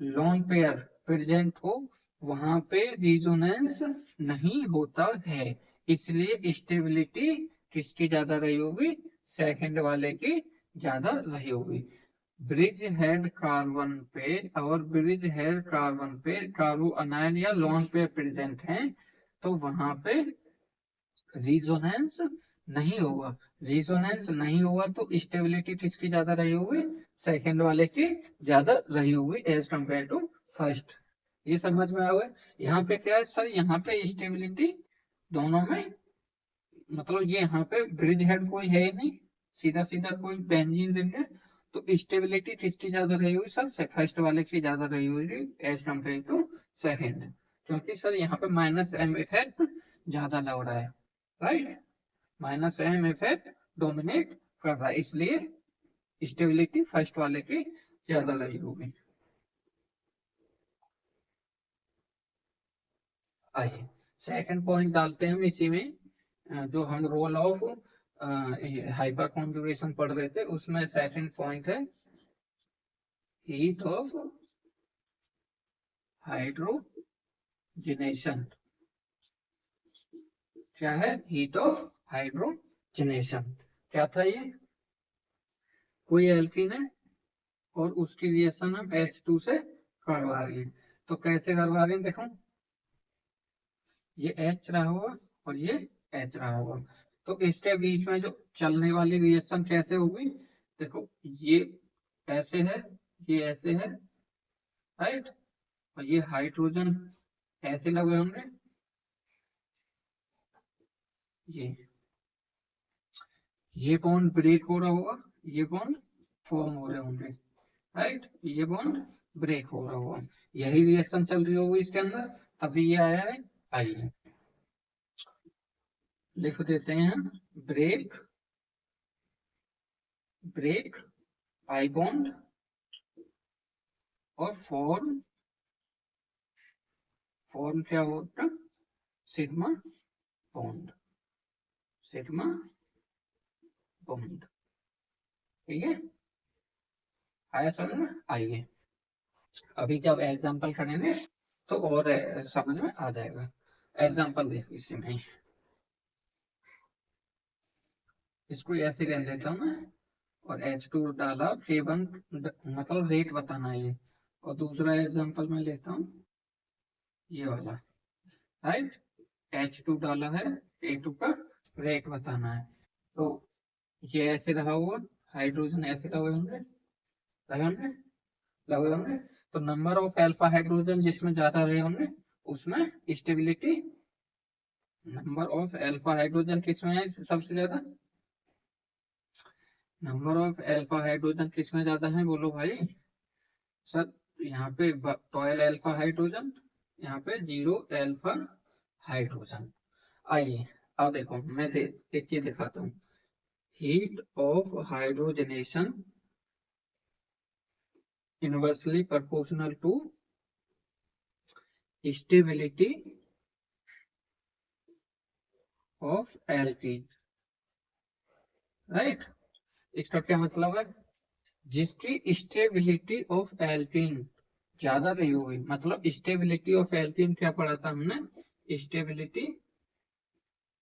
lone pair present हो, वहां पे रिजोनेंस नहीं होता है, इसलिए स्टेबिलिटी किसकी ज्यादा रही होगी, सेकंड वाले की ज्यादा रही होगी। ब्रिज हेड कार्बन पे और ब्रिज हेड कार्बन पे कार्बो अनाइन या लोन पेयर प्रेजेंट हैं तो वहां पे रिजोनेंस नहीं होगा, रिजोनेंस नहीं हुआ तो स्टेबिलिटी किसकी ज्यादा रही होगी, सेकंड वाले की ज्यादा रही होगी एज कम्पेयर टू फर्स्ट। ये समझ में आ गया। यहाँ पे क्या है सर, यहाँ पे स्टेबिलिटी दोनों में, मतलब ये यहाँ पे ब्रिज हेड कोई है नहीं, सीधा सीधा कोई बेंजीन रिंग है, तो स्टेबिलिटी किसकी ज्यादा रही होगी सर, फर्स्ट वाले की ज्यादा रही होगी एज कम्पेयर टू सेकंड, क्योंकि सर यहाँ पे माइनस एम इफेक्ट ज्यादा लग रहा है, right, minus M effect dominate कर रहा है, इसलिए स्टेबिलिटी फर्स्ट वाले की ज्यादा रही होगी। आइए सेकंड पॉइंट डालते हैं हम इसी में, जो हम रोल ऑफ हाइपर कॉन्जुगेशन पढ़ रहे थे उसमें सेकंड पॉइंट है हीट ऑफ हाइड्रोजनेशन। क्या है, हीट ऑफ हाइड्रोजनेशन। क्या था ये, कोई एल्कीन है और उसकी रिएक्शन हम H2 से करवा रहे हैं, तो कैसे करवा रहे हैं, देखो ये H रहा होगा और ये H रहा होगा, तो इसके बीच में जो चलने वाली रिएक्शन कैसे होगी, देखो ये ऐसे है, ये ऐसे है, राइट, और ये हाइड्रोजन ऐसे लगे होंगे, ये बॉन्ड ब्रेक हो रहा होगा, ये बॉन्ड फॉर्म हो रहे होंगे, राइट, ये बॉन्ड ब्रेक हो रहा होगा, यही रिएक्शन चल रही होगी इसके अंदर, तभी ये आया है आई। लिख देते हैं ब्रेक, ब्रेक आई बॉन्ड और फॉर्म, फॉर्म क्या होता, सिग्मा बॉन्ड, सिग्मा बॉन्ड, ठीक है, आया समझ में, आइए अभी जब एग्जांपल करेंगे तो और समझ में आ जाएगा। एग्जांपल देखिए इसमें, इसको ऐसे रहने देता हूँ मैं, और H2 डाला K1, मतलब रेट बताना है ये, और दूसरा एग्जांपल मैं लेता हूँ ये वाला, राइट, H2 डाला है, K2 का रेट बताना है, तो ये ऐसे रहा हुआ, हाइड्रोजन ऐसे लगे होंगे, लगे होंगे, लगे होंगे, तो नंबर ऑफ अल्फा हाइड्रोजन जिसमें ज्यादा रहे होंगे उसमें stability, number of alpha hydrogen किसमें है सबसे ज्यादा, नंबर ऑफ अल्फा हाइड्रोजन किसमें ज्यादा है बोलो भाई, सर यहाँ पे 12 अल्फा हाइड्रोजन, यहाँ पे 0 अल्फा हाइड्रोजन। आइए अब देखो मैं एक चीज दिखाता हूँ, heat of hydrogenation inversely proportional to stability of alkene, right, इसका क्या मतलब है, जिसकी स्टेबिलिटी ऑफ एल्कीन ज्यादा रही होगी, मतलब स्टेबिलिटी ऑफ एल्कीन क्या पढ़ा था हमने, स्टेबिलिटी,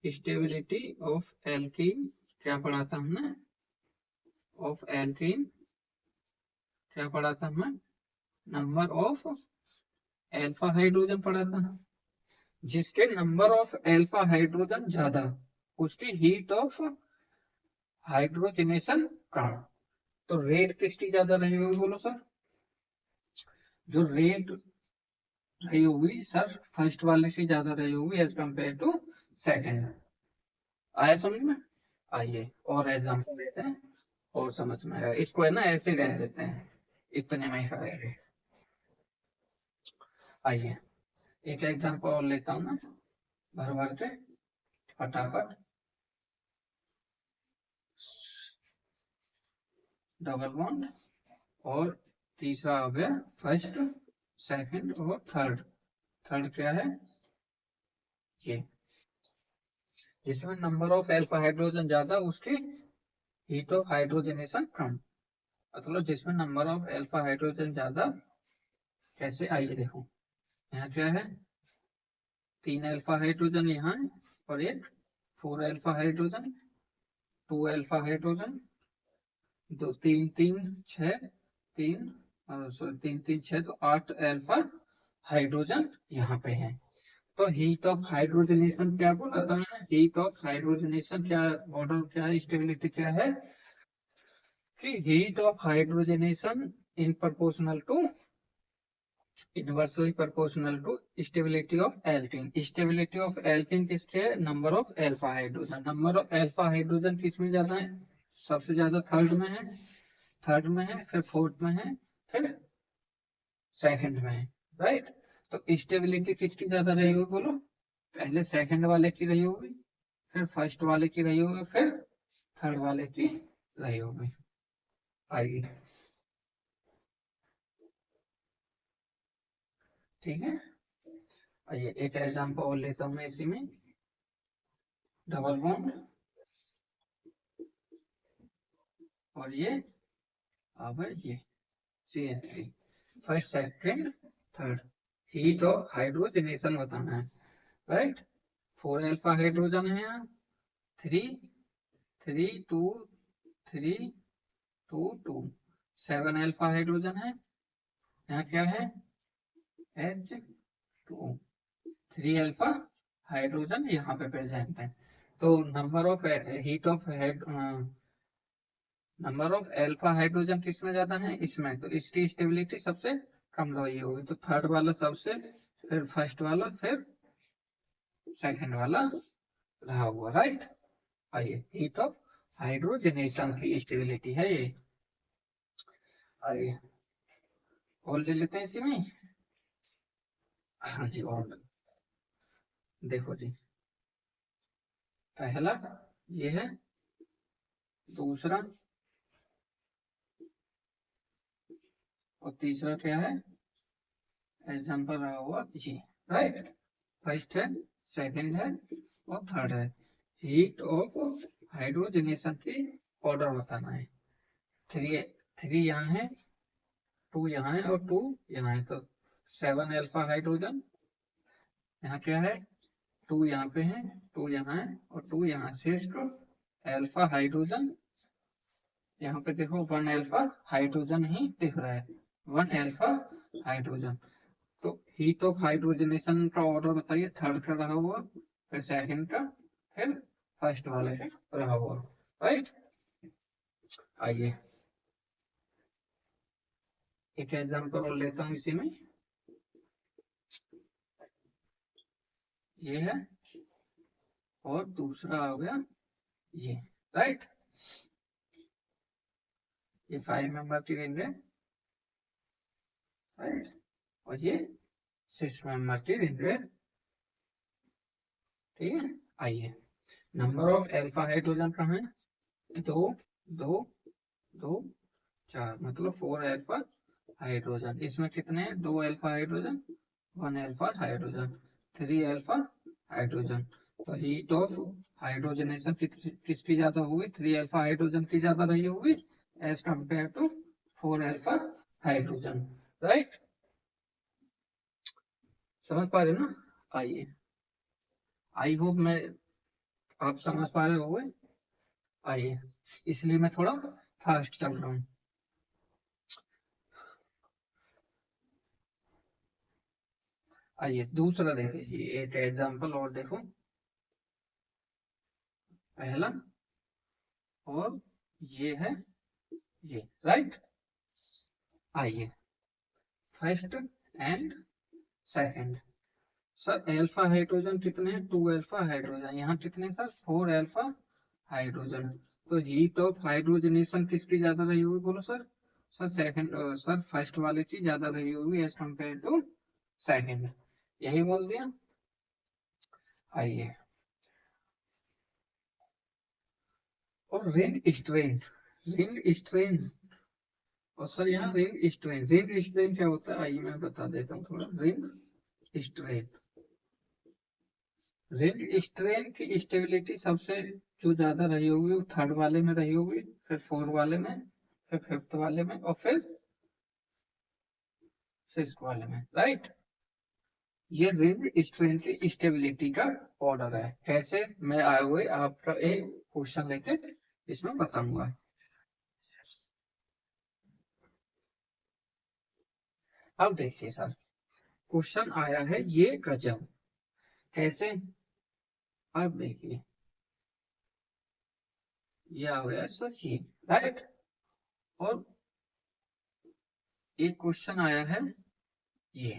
स्टेबिलिटी ऑफ एल्कीन क्या पढ़ा था हमने, ऑफ एल्कीन क्या पढ़ा था हमने, नंबर ऑफ अल्फा हाइड्रोजन पढ़ा था, जिसके नंबर ऑफ अल्फा हाइड्रोजन ज्यादा उसकी हीट ऑफ हाइड्रोजनेशन कम, तो रेट किसकी ज्यादा रही होगी बोलो सर, जो रेट रही होगी सर फर्स्ट वाले से ज्यादा रही होगी एज कम्पेयर टू सेकेंड। आया समझ में, आइए और एग्जाम्पल देते हैं और समझ में आएगा, इसको है ना ऐसे रहने देते हैं, इतने में ही करेंगे। आइए एक एग्जाम्पल और लेता हूँ मैं, भर भर के फटाफट, डबल बॉन्ड, और तीसरा हो गया फर्स्ट, सेकंड और थर्ड, थर्ड क्या है ये, जिसमें नंबर ऑफ अल्फा हाइड्रोजन ज्यादा उसकी हीट ऑफ हाइड्रोजनेशन कम, मतलब जिसमें नंबर ऑफ अल्फा हाइड्रोजन ज्यादा, कैसे आइए देखो, यहाँ क्या है 3 अल्फा हाइड्रोजन यहाँ है, और एक 4 अल्फा हाइड्रोजन, 2 अल्फा हाइड्रोजन, दो तीन तीन छः, तीन तीन तीन छः, तो 8 अल्फा हाइड्रोजन यहाँ पे है, तो हीट ऑफ हाइड्रोजनेशन क्या बोला था मैंने, हीट ऑफ हाइड्रोजनेशन क्या ऑर्डर, क्या स्टेबिलिटी क्या है कि heat of hydrogenation in proportional to, inversely proportional to stability of alkene. Stability of alkene किसके है, number of alpha hydrogen. Number of alpha hydrogen किसमें ज्यादा है, सबसे ज्यादा थर्ड में है, थर्ड में है, फिर फोर्थ में है, फिर सेकंड में है, राइट। तो स्टेबिलिटी किसकी ज्यादा रही होगी बोलो, पहले सेकंड वाले की रही होगी, फिर फर्स्ट वाले की रही होगी, फिर थर्ड वाले की रही होगी। आइए, ठीक है। आइए एक एग्जांपल और लेता हूँ मैं इसी में, डबल बॉन्ड और ये अब ये CH3, first second third, heat of hydrogenation बताना है, राइट। 4 अल्फा हाइड्रोजन है यहाँ, 3 3 2 3 2 2, 7 अल्फा हाइड्रोजन है, यहाँ क्या है H2, 3 अल्फा हाइड्रोजन यहाँ पे प्रेजेंट है। तो number of heat of number of alpha hydrogen किसमें ज्यादा है, इसमें, तो इसकी स्टेबिलिटी सबसे कम रही होगी, तो थर्ड वाला सबसे, फिर फर्स्ट वाला, फिर सेकंड वाला रहा हुआ, राइट। आइए हीट ऑफ हाइड्रोजनेशन की स्टेबिलिटी है ये। आइए और ले लेते हैं इसी में, हाँ जी और देखो जी, पहला ये है, दूसरा और तीसरा क्या है, एग्जाम्पल रहा हुआ ये, राइट। फर्स्ट है, सेकंड है और थर्ड है। हीट ऑफ हाइड्रोजनेशन की ऑर्डर बताना है, 3 3 यहाँ है, 2 यहाँ है और 2 यहाँ है, तो 7 अल्फा हाइड्रोजन, यहाँ क्या है 2 यहाँ पे है, 2 यहाँ है और 2 यहाँ, 6 अल्फा हाइड्रोजन, यहाँ पे देखो 1 अल्फा हाइड्रोजन ही दिख रहा है, 1 अल्फा हाइड्रोजन। तो हीट ऑफ हाइड्रोजनेशन का ऑर्डर बताइए, थर्ड का रहा हुआ, फिर सेकंड का, फिर फर्स्ट वाले का रहा हुआ, राइट। आइए एक एग्जांपल और लेता हूँ इसी में, ये है और दूसरा हो गया ये, राइट। ये 5 मेंबर की रिंग है, राइट, और ये 6 मेंबर की रिंग है, ठीक है। आइए नंबर ऑफ अल्फा हाइड्रोजन कहाँ है, 2 2 2 4, मतलब 4 अल्फा हाइड्रोजन। इसमें कितने हैं, 2 alpha hydrogen, 1 alpha hydrogen, 3 alpha hydrogen. तो हीट ऑफ हाइड्रोजनेशन किसकी ज्यादा होगी, 3 अल्फा हाइड्रोजन की ज्यादा रही होगी as compare to 4 alpha hydrogen, right. समझ पा रहे हो ना। आइए, आई होप मैं, आप समझ पा रहे होंगे। आइए, इसलिए मैं थोड़ा फास्ट चल रहा हूँ। आइए दूसरा देखिए, एक एग्जांपल और देखो, पहला और ये है ये, राइट। आइए first and second, sir alpha hydrogen कितने हैं, 2 अल्फा हाइड्रोजन, यहाँ कितने सर 4 अल्फा हाइड्रोजन। तो हीट ऑफ हाइड्रोजनेशन किसकी ज्यादा रही होगी बोलो sir, sir second, sir first वाले की ज्यादा रही होगी एज कंपेयर टू सेकंड, यही बोल दिया। आइए और रिंग स्ट्रेन, रिंग स्ट्रेन, और सर यहाँ रिंग स्ट्रेन, रिंग स्ट्रेन क्या होता है आइए मैं बता देता हूँ थोड़ा। रिंग स्ट्रेन, रिंग स्ट्रेन की स्टेबिलिटी सबसे जो ज्यादा रही होगी वो थर्ड वाले में रही होगी, फिर फोर्थ वाले में, फिर फिफ्थ वाले में और फिर सिक्स्थ वाले में, राइट। ये रिंग स्ट्रेन की स्टेबिलिटी का ऑर्डर है। कैसे, मैं आए हुए आपका एक क्वेश्चन लेके इसमें बताऊंगा। अब देखिए सर, क्वेश्चन आया है ये गजब, कैसे, अब देखिए ये आ गया सर ये, राइट। और एक क्वेश्चन आया है ये,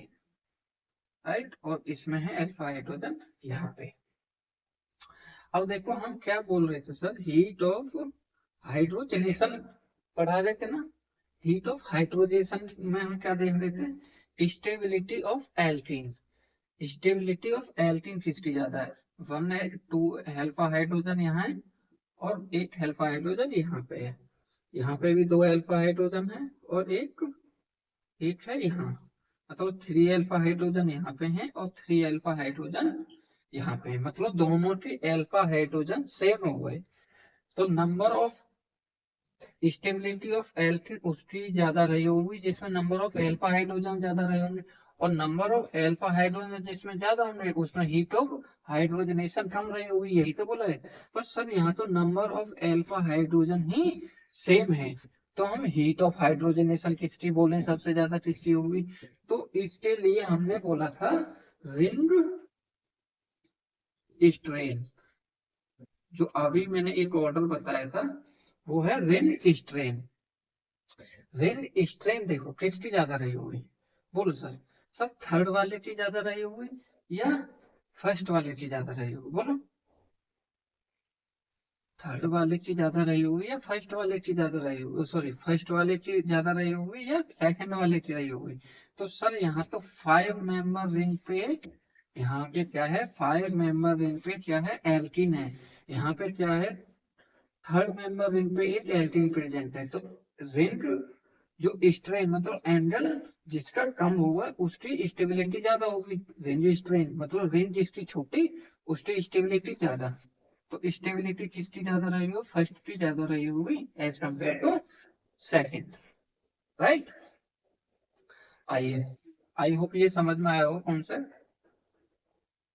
राइट, और इसमें है अल्फा हाइड्रोजन यहाँ पे। अब देखो हम क्या बोल रहे थे सर, हीट ऑफ हाइड्रोजनेशन पढ़ा रहे थे ना। हीट ऑफ हाइड्रोजेशन में हम क्या देख रहे थे, stability of alkene. Stability of alkene किसकी ज्यादा है, वन है, टू अल्फा हाइड्रोजन यहाँ है और एक अल्फा हाइड्रोजन यहाँ पे है। यहाँ पे भी दो अल्फा हाइड्रोजन है और एक है यहाँ, मतलब थ्री अल्फा हाइड्रोजन यहाँ पे है और थ्री अल्फा हाइड्रोजन यहाँ पे है, मतलब दोनों के अल्फा हाइड्रोजन सेम हो गए। तो number of stability of alkene उसकी ज्यादा रही होगी जिसमें नंबर ऑफ अल्फा हाइड्रोजन ज्यादा रहे होंगे, और नंबर ऑफ अल्फा हाइड्रोजन जिसमें ज्यादा होंगे उसमें हीट ऑफ हाइड्रोजनेशन कम रही होगी, यही तो बोला है। पर सर यहाँ तो number of alpha hydrogen he same है, तो हम हीट ऑफ हाइड्रोजनेशन किसकी बोले सबसे ज्यादा किसकी होगी। तो इसके लिए हमने बोला था रिंग स्ट्रेन, जो अभी मैंने एक ऑर्डर बताया था वो है रिंग स्ट्रेन। रिंग स्ट्रेन देखो किसकी ज्यादा रही होगी, बोलो सर। सर थर्ड वाले की ज्यादा रही होगी या फर्स्ट वाले की ज्यादा रही होगी, बोलो। थर्ड वाले की ज्यादा रही होगी या फर्स्ट वाले की ज्यादा रही होगी, सॉरी फर्स्ट वाले की ज्यादा रही होगी या सेकंड वाले की रही होगी। तो सर यहाँ तो 5 मेंबर रिंग पे, यहाँ पे क्या है 5 मेंबर रिंग पे क्या है एल्कीन है, यहाँ पे क्या है थर्ड मेंबर रिंग पे एक एल्कीन प्रेजेंट है। तो रिंग जो स्ट्रेन मतलब एंगल जिसका कम होगा उसकी स्टेबिलिटी ज्यादा होगी, रेंज स्ट्रेन मतलब रेंज जिसकी छोटी उसकी स्टेबिलिटी ज्यादा। तो स्टेबिलिटी किसकी ज्यादा रही हो, फर्स्ट की ज्यादा रही होगी as compare to second, right. आइए, आई होप ये समझ में आया हो कौन सा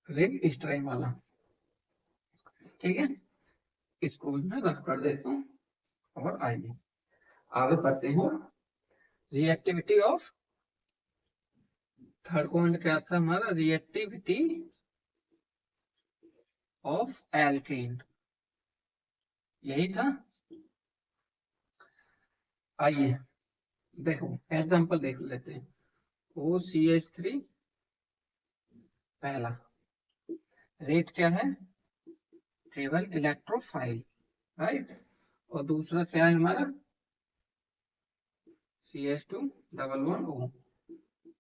रेंज स्ट्रेन वाला, ठीक है। इसको मैं रख कर देता हूँ और आइए आगे बढ़ते हैं। रिएक्टिविटी ऑफ, थर्ड पॉइंट क्या था हमारा, रिएक्टिविटी ऑफ एल्कीन, यही था। आइए देखो एग्जांपल देख लेते हैं। OCH3 पहला, रेट क्या है, केवल इलेक्ट्रोफाइल, राइट। और दूसरा क्या है हमारा CH211O,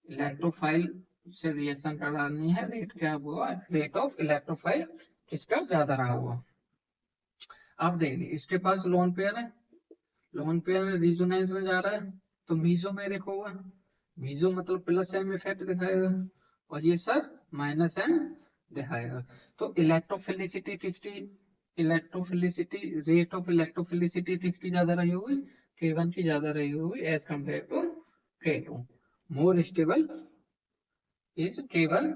इलेक्ट्रोफाइल से रिएक्शन करानी है, रेट क्या हुआ, रेट ऑफ इलेक्ट्रोफाइल किसका ज्यादा रहा हुआ। आप देखिए इसके पास लोन पेयर है, लोन पेयर रिजोनेंस में जा रहा है तो मीजो में देखोगा, मीजो मतलब प्लस एम इफेक्ट दिखाएगा और ये सर माइनस एम दिखाएगा। तो इलेक्ट्रोफिलिसिटी किसकी, इलेक्ट्रोफिलिसिटी रेट ऑफ इलेक्ट्रोफिलिसिटी किसकी ज्यादा रही होगी, K1 की ज्यादा रही होगी as compare to K2। More stable is K1,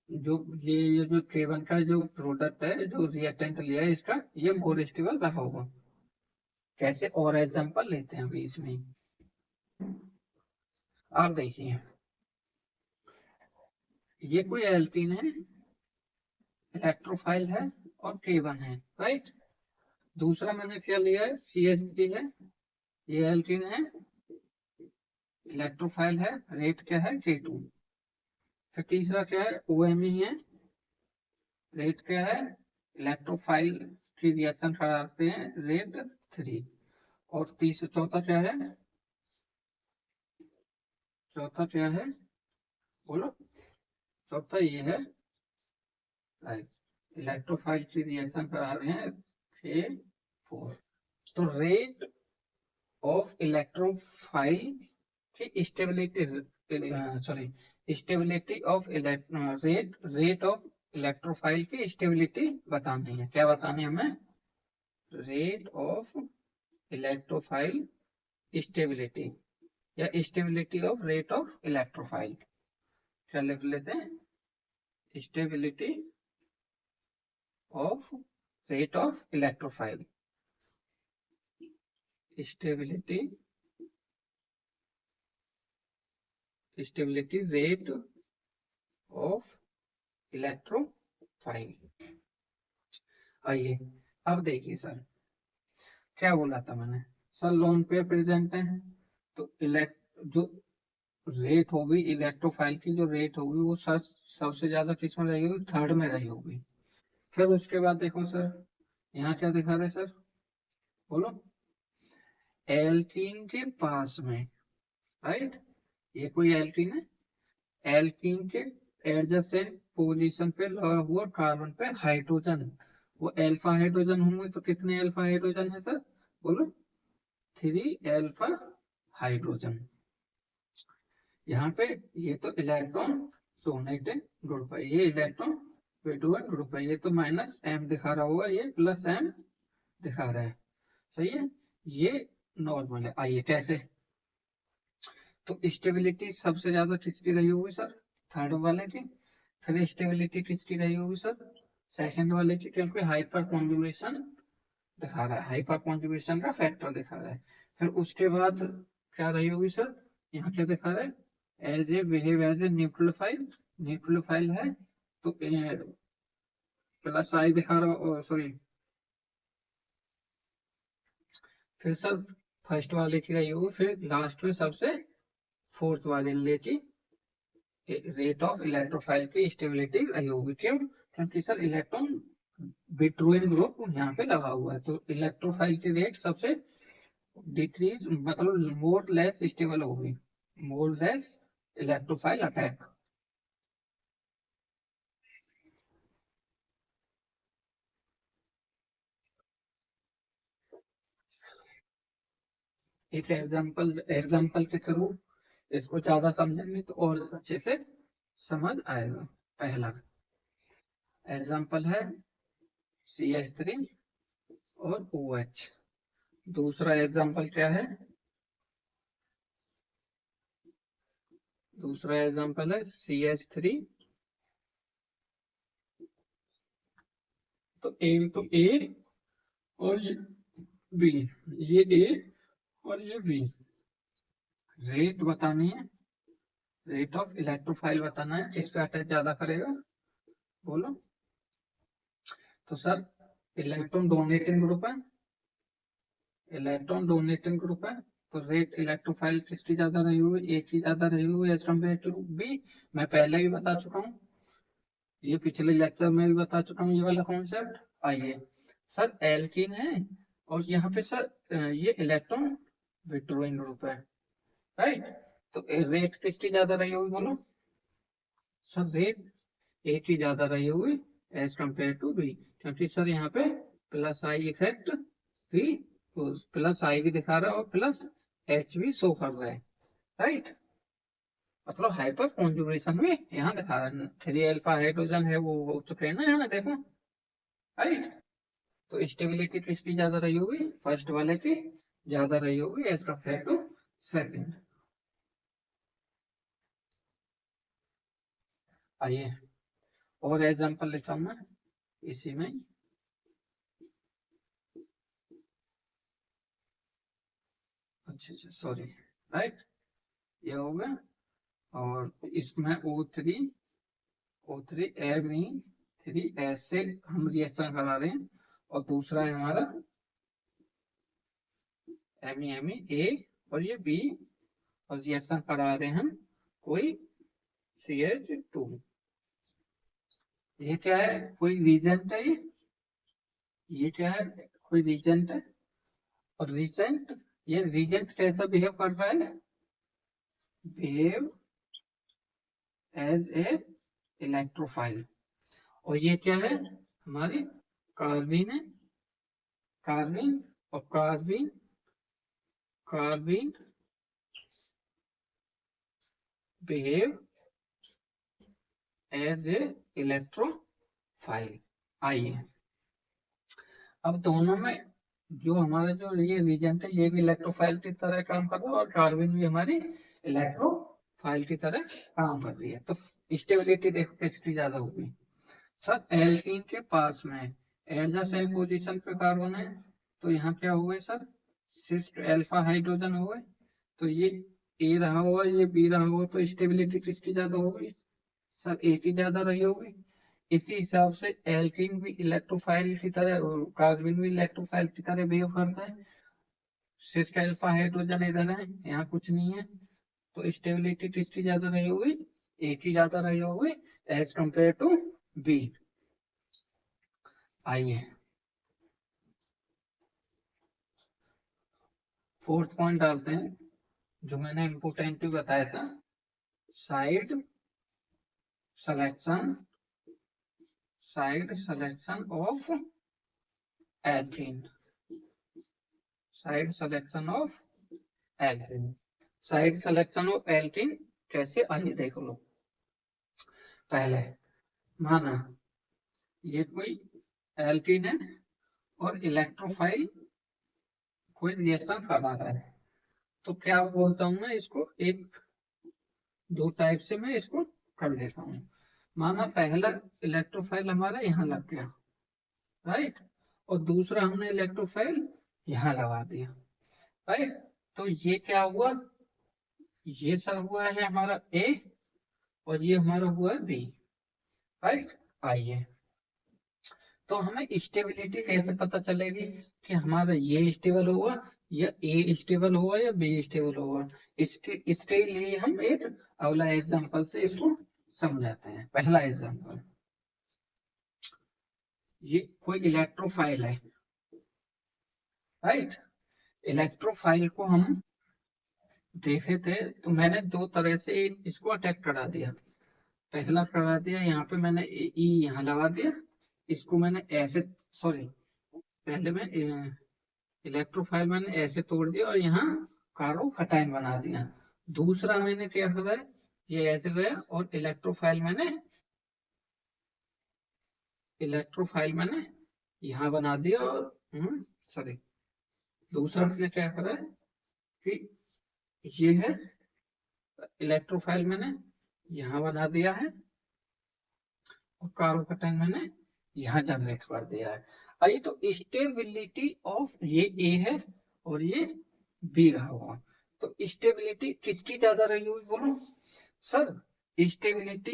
जो ये जो K1 का जो प्रोडक्ट है जो रिएक्टेंट लिया है इसका ये मोर स्टेबल रहा होगा। कैसे, और एग्जांपल लेते हैं अभी इसमें, आप देखिए ये कोई एल्कीन है, इलेक्ट्रोफाइल है और K1 है, राइट। दूसरा मैंने क्या लिया है CH3 है, ये एल्कीन है, इलेक्ट्रोफाइल है, रेट क्या है K2। फिर तीसरा क्या है OMe है, रेट क्या है, इलेक्ट्रोफाइल की रिएक्शन कराते हैं, रेट 3। और तीसरा चौथा क्या है, चौथा क्या है बोलो, चौथा ये है, इलेक्ट्रोफाइल की रिएक्शन करा रहे हैं K4। तो रेट ऑफ इलेक्ट्रोफाइल की stability, sorry stability of rate, rate of electrophile की स्टेबिलिटी बतानी है, क्या बतानी है हमें, रेट ऑफ इलेक्ट्रोफाइल स्टेबिलिटी या stability of rate of electrophile, क्या लिख लेते हैं stability of rate of electrophile, stability, stability rate of electrophile, file. आइए अब देखिए सर, क्या बोला था मैंने सर, लोन पे प्रेजेंट है तो जो रेट होगी इलेक्ट्रोफाइल की, जो रेट होगी वो सर सबसे ज्यादा किस में रहेगी, थर्ड में रही होगी। फिर उसके बाद देखो सर, यहाँ क्या दिखा रहे सर, बोलो, एल्कीन के पास में, राइट, ये कोई एल्कीन है, एल्कीन के एडजेसेंट पोजीशन पे लगा हुआ कार्बन पे हाइड्रोजन, वो अल्फा हाइड्रोजन होंगे, तो कितने अल्फा हाइड्रोजन है सर, बोलो, 3 अल्फा हाइड्रोजन। यहाँ पे ये तो इलेक्ट्रॉन डोनेटिंग ग्रुप है, ये इलेक्ट्रॉन विड्रॉइंग ग्रुप है, ये तो माइनस एम दिखा रहा होगा, ये प्लस एम दिखा रहा है, सही है, ये नॉर्मल है। आइए कैसे, तो स्टेबिलिटी सबसे ज्यादा किसकी रही होगी सर, थर्ड वाले की। फिर स्टेबिलिटी किसकी रही होगी सर, सेकंड वाले की, क्योंकि हाइपर कॉन्जुगेशन दिखा रहा है, हाइपर कॉन्जुगेशन का फैक्टर दिखा रहा है। फिर उसके बाद क्या रही होगी सर, यहाँ क्या दिखा रहा है, as a behave as a nucleophile, nucleophile है तो प्लस आई दिखा रहा, सॉरी, फिर सर फर्स्ट वाले की रही होगी, फिर लास्ट में सबसे फोर्थ वाले की रेट ऑफ इलेक्ट्रोफाइल की स्टेबिलिटी रही होगी। क्यों, क्योंकि सर इलेक्ट्रॉन विड्रॉइंग ग्रुप यहाँ पे लगा हुआ है, तो इलेक्ट्रोफाइल की रेट सबसे डिक्रीज, मतलब मोर लेस स्टेबल होगी, मोर लेस इलेक्ट्रोफाइल अटैक। एक एग्जाम्पल के थ्रू इसको ज्यादा समझेंगे तो और अच्छे से समझ आएगा। पहला एग्जाम्पल है CH3 और OH। दूसरा एग्जाम्पल क्या है, दूसरा एग्जाम्पल है CH3, तो A और ये B, ये A और ये B, रेट बतानी है, रेट ऑफ इलेक्ट्रोफाइल बताना है, किस पे अटैक ज्यादा करेगा, बोलो। तो सर इलेक्ट्रॉन डोनेटिंग ग्रुप है, इलेक्ट्रॉन डोनेटिंग ग्रुप है, तो रेट इलेक्ट्रोफाइल किसकी ज्यादा रही हुई, ए की ज्यादा रही हुई एज कम्पेयर टू बी। मैं पहले भी बता चुका हूँ, ये पिछले लेक्चर में भी बता चुका हूँ ये वाला कॉन्सेप्ट। आइए सर, एल्कीन है और यहाँ पे सर ये इलेक्ट्रॉन विड्रॉइंग ग्रुप है, राइट, तो रेट किसकी ज्यादा रही होगी, बोलो सर, रेट ए की ज्यादा रही होगी एज कम्पेयर टू बी, क्योंकि सर यहाँ पे प्लस आई इफेक्ट भी, प्लस आई भी दिखा रहा है और प्लस एच भी शो कर रहा है, राइट, मतलब हाइपर कॉन्जुगेशन में यहाँ दिखा रहा है, 3 अल्फा हाइड्रोजन है वो हो चुके हैं ना यहाँ देखो, राइट, तो स्टेबिलिटी किसकी ज्यादा रही होगी, फर्स्ट वाले की ज्यादा रही होगी एज कम्पेयर टू सेकंड। आइए और एग्जांपल लेता हूँ मैं इसी में, अच्छा अच्छा सॉरी, राइट, ये हो गया, और इसमें O3 Ag3 से हम रिएक्शन करा रहे हैं, और दूसरा है हमारा Me और ये B, और रिएक्शन करा रहे हैं हम कोई CH2, ये क्या है, कोई रीजेंट है, ये क्या है, कोई रीजेंट है, और रीजेंट, ये रीजेंट कैसा बिहेव कर रहा है, बिहेव एज ए इलेक्ट्रोफाइल, और ये क्या है, हमारी कार्बिन है, कार्बिन, और कार्बिन, कार्बिन बिहेव एज ए इलेक्ट्रोफाइल। आइए अब दोनों में जो हमारा जो ये रीजेंट है ये भी इलेक्ट्रोफाइल की तरह काम कर रहा है, और कार्बिन भी हमारी इलेक्ट्रोफाइल की तरह काम कर रही है, तो स्टेबिलिटी देखो किसकी ज्यादा होगी, सर एल्कीन के पास में एडजेसेंट पोजीशन पे कार्बन है, तो यहाँ क्या हुआ सर, सिस्ट अल्फा हाइड्रोजन हो गए, तो ये ए रहा होगा, ये बी रहा होगा, तो स्टेबिलिटी किसकी ज्यादा होगी, सर ए की ज्यादा रही होगी, इसी हिसाब से एल्कीन भी इलेक्ट्रोफाइल की तरह और कार्बन भी इलेक्ट्रोफाइल की तरह बिहेव करता है। सिर्फ अल्फा हाइड्रोजन इधर है, यहाँ कुछ नहीं है, तो स्टेबिलिटी किसकी ज्यादा रही होगी, ए की ज्यादा रही होगी एज कंपेयर टू बी। आइए फोर्थ पॉइंट डालते हैं, जो मैंने इम्पोर्टेंट बताया था, side selection of alkene, side selection of alkene. Side selection of alkene कैसे, आइए देख लो। पहले माना ये कोई एल्कीन है और इलेक्ट्रोफाइल कोई रिएक्शन कर रहा है, तो क्या बोलता हूँ मैं इसको, एक दो टाइप से मैं इसको कर देता हूँ। माना पहला इलेक्ट्रोफाइल हमारा यहाँ लग गया, राइट, और दूसरा हमने इलेक्ट्रोफाइल यहाँ लगा दिया, राइट, तो ये क्या हुआ, ये सब हुआ है हमारा ए और ये हमारा हुआ है बी, राइट। आइए तो हमें स्टेबिलिटी कैसे पता चलेगी कि हमारा ये स्टेबल होगा या ए स्टेबल होगा या बी स्टेबल होगा, इसके लिए हम एक अगला एग्जांपल से इसको समझाते हैं। पहला एग्जांपल, ये कोई इलेक्ट्रोफाइल है, राइट, इलेक्ट्रोफाइल को हम देखे थे तो मैंने दो तरह से इसको अटैक करा दिया। पहला करा दिया यहाँ पे मैंने ई यहाँ लगा दिया, इसको मैंने ऐसे, सॉरी, पहले मैं इलेक्ट्रोफाइल मैंने ऐसे तोड़ दिया और यहाँ कार्बोकैटायन बना दिया। दूसरा मैंने क्या करा, ये ऐसे गया और इलेक्ट्रोफाइल मैंने यहाँ बना दिया और सॉरी, दूसरा मैंने क्या करा कि ये है इलेक्ट्रोफाइल मैंने यहाँ बना दिया है और कार्बोकैटायन मैंने यहाँ जनरेट कर दिया है। आइए तो स्टेबिलिटी ऑफ ये ए है और ये बी रहा होगा, तो स्टेबिलिटी किसकी ज्यादा रही होगी बोलो सर, स्टेबिलिटी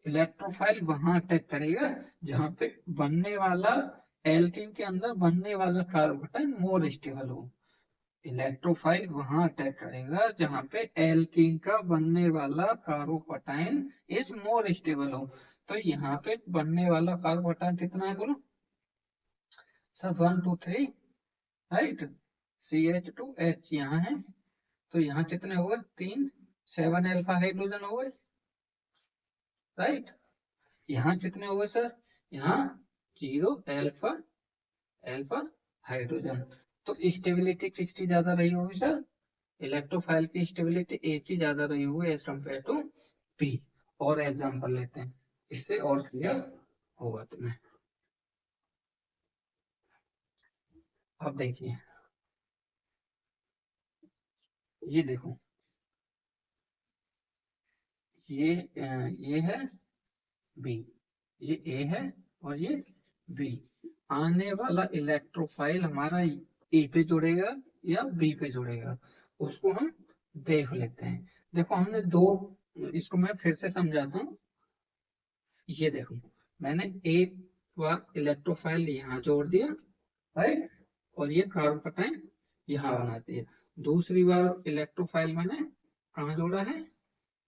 इलेक्ट्रोफाइल वहां अटैक करेगा जहां पे बनने वाला एल्कीन के अंदर बनने वाला कार्बोकैटायन मोर स्टेबल हो। इलेक्ट्रोफाइल वहां अटैक करेगा जहां पे एल्कीन का बनने वाला कार्बोकैटायन इज मोर स्टेबल हो। तो यहाँ पे बनने वाला कार्बोकैटायन कितना है बोलो सर, 1 2 3, राइट, CH2H यहाँ है, तो यहाँ कितने हुए 3, 7 अल्फा हाइड्रोजन हो गए, राइट। यहाँ कितने हुए सर, यहाँ 0 अल्फा अल्फा हाइड्रोजन। तो स्टेबिलिटी किसकी ज्यादा रही होगी सर, इलेक्ट्रोफाइल की स्टेबिलिटी ए की ज्यादा रही होगी एज कम्पेयर टू बी। और एग्जांपल लेते हैं, इससे और क्लियर होगा तुम्हें। अब देखिए, ये देखो, ये है बी, ये ए है और ये बी। आने वाला इलेक्ट्रोफाइल हमारा ए पे जुड़ेगा या बी पे जुड़ेगा, उसको हम देख लेते हैं। देखो हमने दो, इसको मैं फिर से समझाता हूँ। ये देखो मैंने एक बार इलेक्ट्रोफाइल यहाँ जोड़ दिया, राइट, और ये कार्बोकैटायन यहाँ बना दिया। दूसरी बार इलेक्ट्रोफाइल मैंने कहाँ जोड़ा है,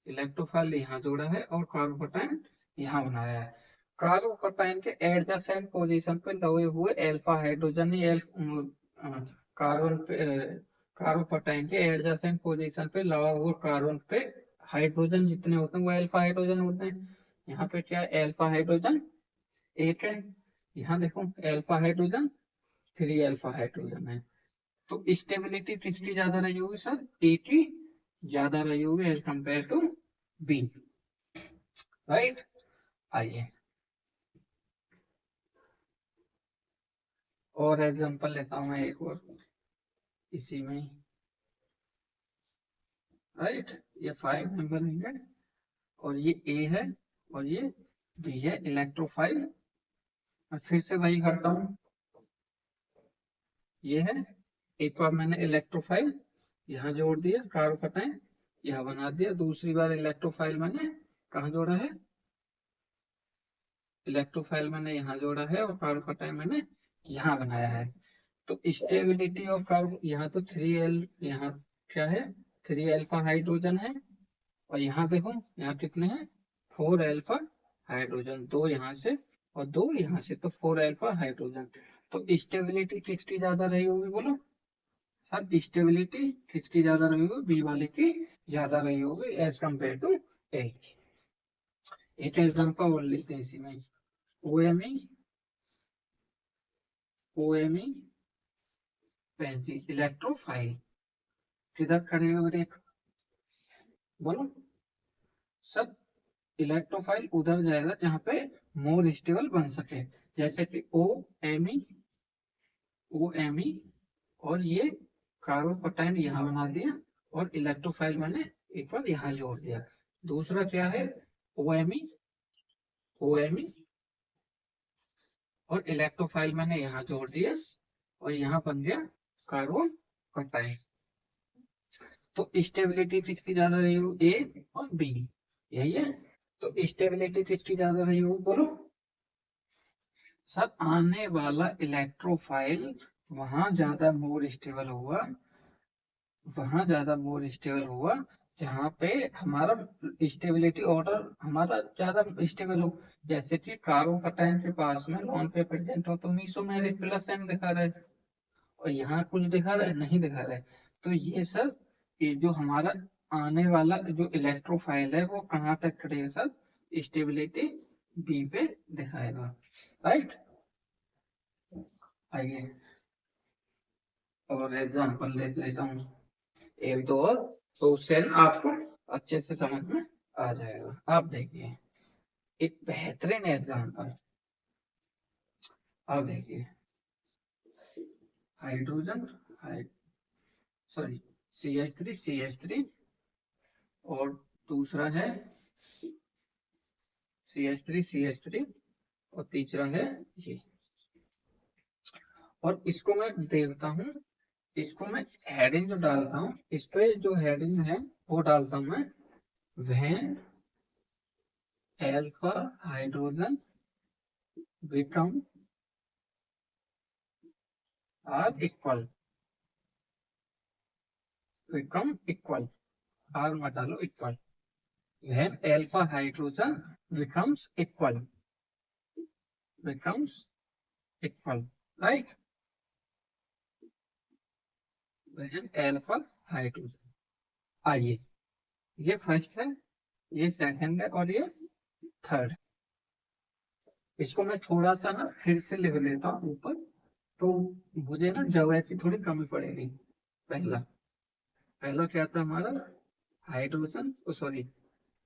इलेक्ट्रोफाइल यहाँ जोड़ा है और कार्बोकैटायन यहाँ बनाया है। कार्बोकैटायन के एडजेसेंट पोजीशन पे लगे हुए अल्फा हाइड्रोजन कार्बन पे कार्बोकैटायन के एडजेसेंट पोजीशन पे लगा हुआ कार्बन पे हाइड्रोजन जितने होते हैं वो अल्फा हाइड्रोजन होते हैं। यहाँ पे क्या है, अल्फा हाइड्रोजन एक है, यहाँ देखो अल्फा हाइड्रोजन 3 अल्फा हाइड्रोजन है। तो स्टेबिलिटी किसकी ज्यादा रही होगी सर, ए की ज्यादा रही होगी as compare to B, right. आइए और एग्जांपल लेता हूं मैं एक और इसी में, राइट, ये 5 मेंबर है और ये ए है और ये बी है इलेक्ट्रोफाइल। मैं फिर से वही करता हूँ, ये है, एक बार मैंने इलेक्ट्रोफाइल यहाँ जोड़ दिया, कार्बोकैटायन यहाँ बना दिया। दूसरी बार इलेक्ट्रोफाइल मैंने कहाँ जोड़ा है, इलेक्ट्रोफाइल मैंने यहाँ जोड़ा है और कार्बोकटायन मैंने यहाँ बनाया है। तो स्टेबिलिटी ऑफ कार्बो, यहाँ तो 3L, यहाँ क्या है 3 अल्फा हाइड्रोजन है, और यहाँ देखो यहाँ कितने हैं 4 अल्फा हाइड्रोजन, 2 यहाँ से और 2 यहाँ से, तो 4 अल्फा हाइड्रोजन। तो स्टेबिलिटी किसकी ज्यादा रही होगी बोलो सर, स्टेबिलिटी किसकी ज्यादा रही होगी, बी वाले की ज्यादा रही होगी एज कम्पेयर टू ए। एक एग्जाम्पल बोल लेते हैं इसी में, OMe 35 इलेक्ट्रोफाइल किधर खड़ेगा बेटे, बोलो सब इलेक्ट्रोफाइल उधर जाएगा जहां पे मोर स्टेबल बन सके, जैसे कि OMe और ये कार्बोकटायन यहाँ बना दिया और इलेक्ट्रोफाइल मैंने एक बार यहाँ जोड़ दिया। दूसरा क्या है OMe और इलेक्ट्रोफाइल मैंने यहाँ जोड़ दिया और यहाँ बन गया कार्बोकटायन। तो स्टेबिलिटी किसकी ज्यादा रही हो, ए और बी, यही है। तो स्टेबिलिटी किसकी ज्यादा रही हो बोलो सर, आने वाला इलेक्ट्रोफाइल वहां ज्यादा मोर स्टेबल हुआ जहाँ पे हमारा स्टेबिलिटी ऑर्डर हमारा ज्यादा स्टेबल हो। जैसे कि कार्बोकटायन के पास में लॉन पे प्रेजेंट हो तो मीसोमेरिक प्लस एम दिखा रहा है, और यहाँ कुछ दिखा रहा है नहीं दिखा रहा है। तो ये सर ये जो हमारा आने वाला जो इलेक्ट्रोफाइल है वो कहाँ तक खड़ेगा सर, स्टेबिलिटी बी पे दिखाएगा, राइट। आइए और एग्जांपल ले लेता हूँ एक दो और, तो उससे आपको अच्छे से समझ में आ जाएगा। आप देखिए एक बेहतरीन एग्जांपल, आप देखिए हाइड्रोजन सॉरी CH3 और दूसरा है CH3 और तीसरा है ये, और इसको मैं देखता हूँ, इसको मैं हेडिंग जो डालता हूँ इस पे जो हेडिंग है वो डालता हूँ मैं when alpha hydrogen become are equal are मत डालो equal, when alpha hydrogen becomes equal right, when alpha hydrogen. आइए ये फर्स्ट है, ये सेकंड है और ये थर्ड। इसको मैं थोड़ा सा ना फिर से लिख लेता हूँ ऊपर, तो मुझे ना जगह की थोड़ी कमी पड़ेगी। पहला क्या था हमारा हाइड्रोजन सॉरी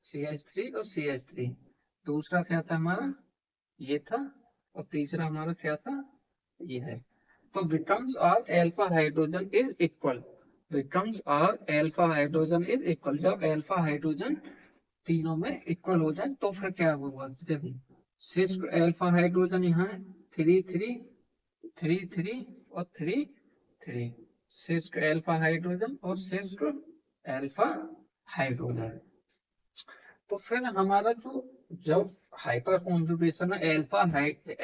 CH3 और CH3, दूसरा क्या था हमारा ये था, और तीसरा हमारा क्या था ये है। तो becomes are alpha hydrogen is equal, जब अल्फा हाइड्रोजन तीनों में इक्वल हो जाए तो फिर क्या होगा, देखो सिर्फ अल्फा हाइड्रोजन यहाँ है 3 और 3 सिर्फ अल्फा हाइड्रोजन और सिर्फ अल्फा हाइड्रोजन। तो फिर हमारा जो जब हाइपर कॉन्जुगेशन है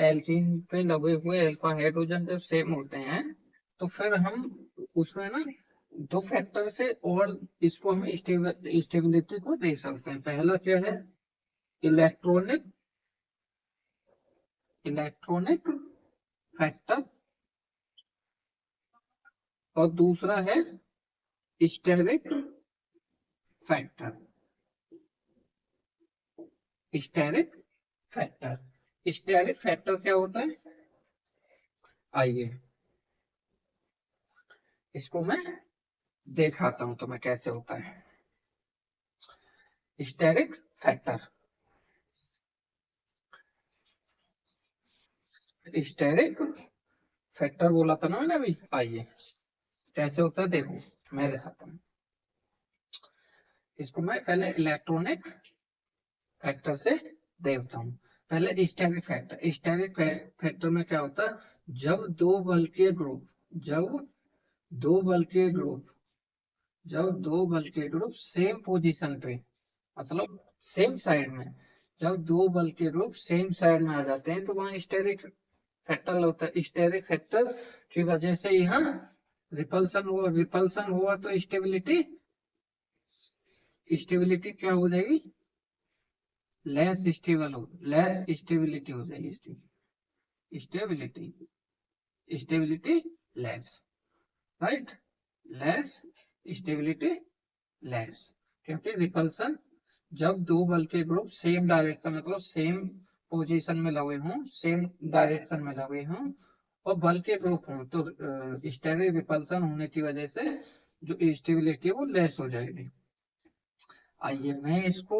एल्कीन पे लगे हुए अल्फा हाइड्रोजन जब सेम होते हैं तो फिर हम उसमें ना दो फैक्टर से और इसको हम स्टेबिलिटी को दे सकते हैं। पहला क्या है इलेक्ट्रॉनिक फैक्टर और दूसरा है स्टेरिक फैक्टर। स्टेरिक फैक्टर क्या होता है, आइए इसको मैं दिखाता हूं तुम्हें कैसे होता है। स्टेरिक फैक्टर बोला था ना मैंने अभी, आइए कैसे होता है देखो मैं दिखाता हूँ। इसको मैं पहले इलेक्ट्रॉनिक फैक्टर से देखता हूँ। पहले स्टेरिक फैक्टर में क्या होता है, जब दो बल्कि ग्रुप सेम पोजीशन पे मतलब सेम साइड में जब दो बल के ग्रुप सेम साइड में आ जाते हैं तो वहां स्टेरिक फैक्टर होता है। स्टेरिक फैक्टर की वजह से यहाँ रिपल्सन हुआ तो स्टेबिलिटी स्टेबिलिटी क्या हो जाएगी, लेस स्टेबिलिटी हो जाएगी। Stability less, right, less stability less, क्योंकि रिपल्सन जब दो बल के ग्रुप सेम डायरेक्शन मतलब सेम पोजीशन में लगे हों, सेम डायरेक्शन में लगे हों और बल के ग्रुप हों तो स्टेरिक रिपल्सन होने की वजह से जो स्टेबिलिटी है वो लेस हो जाएगी। आइए मैं इसको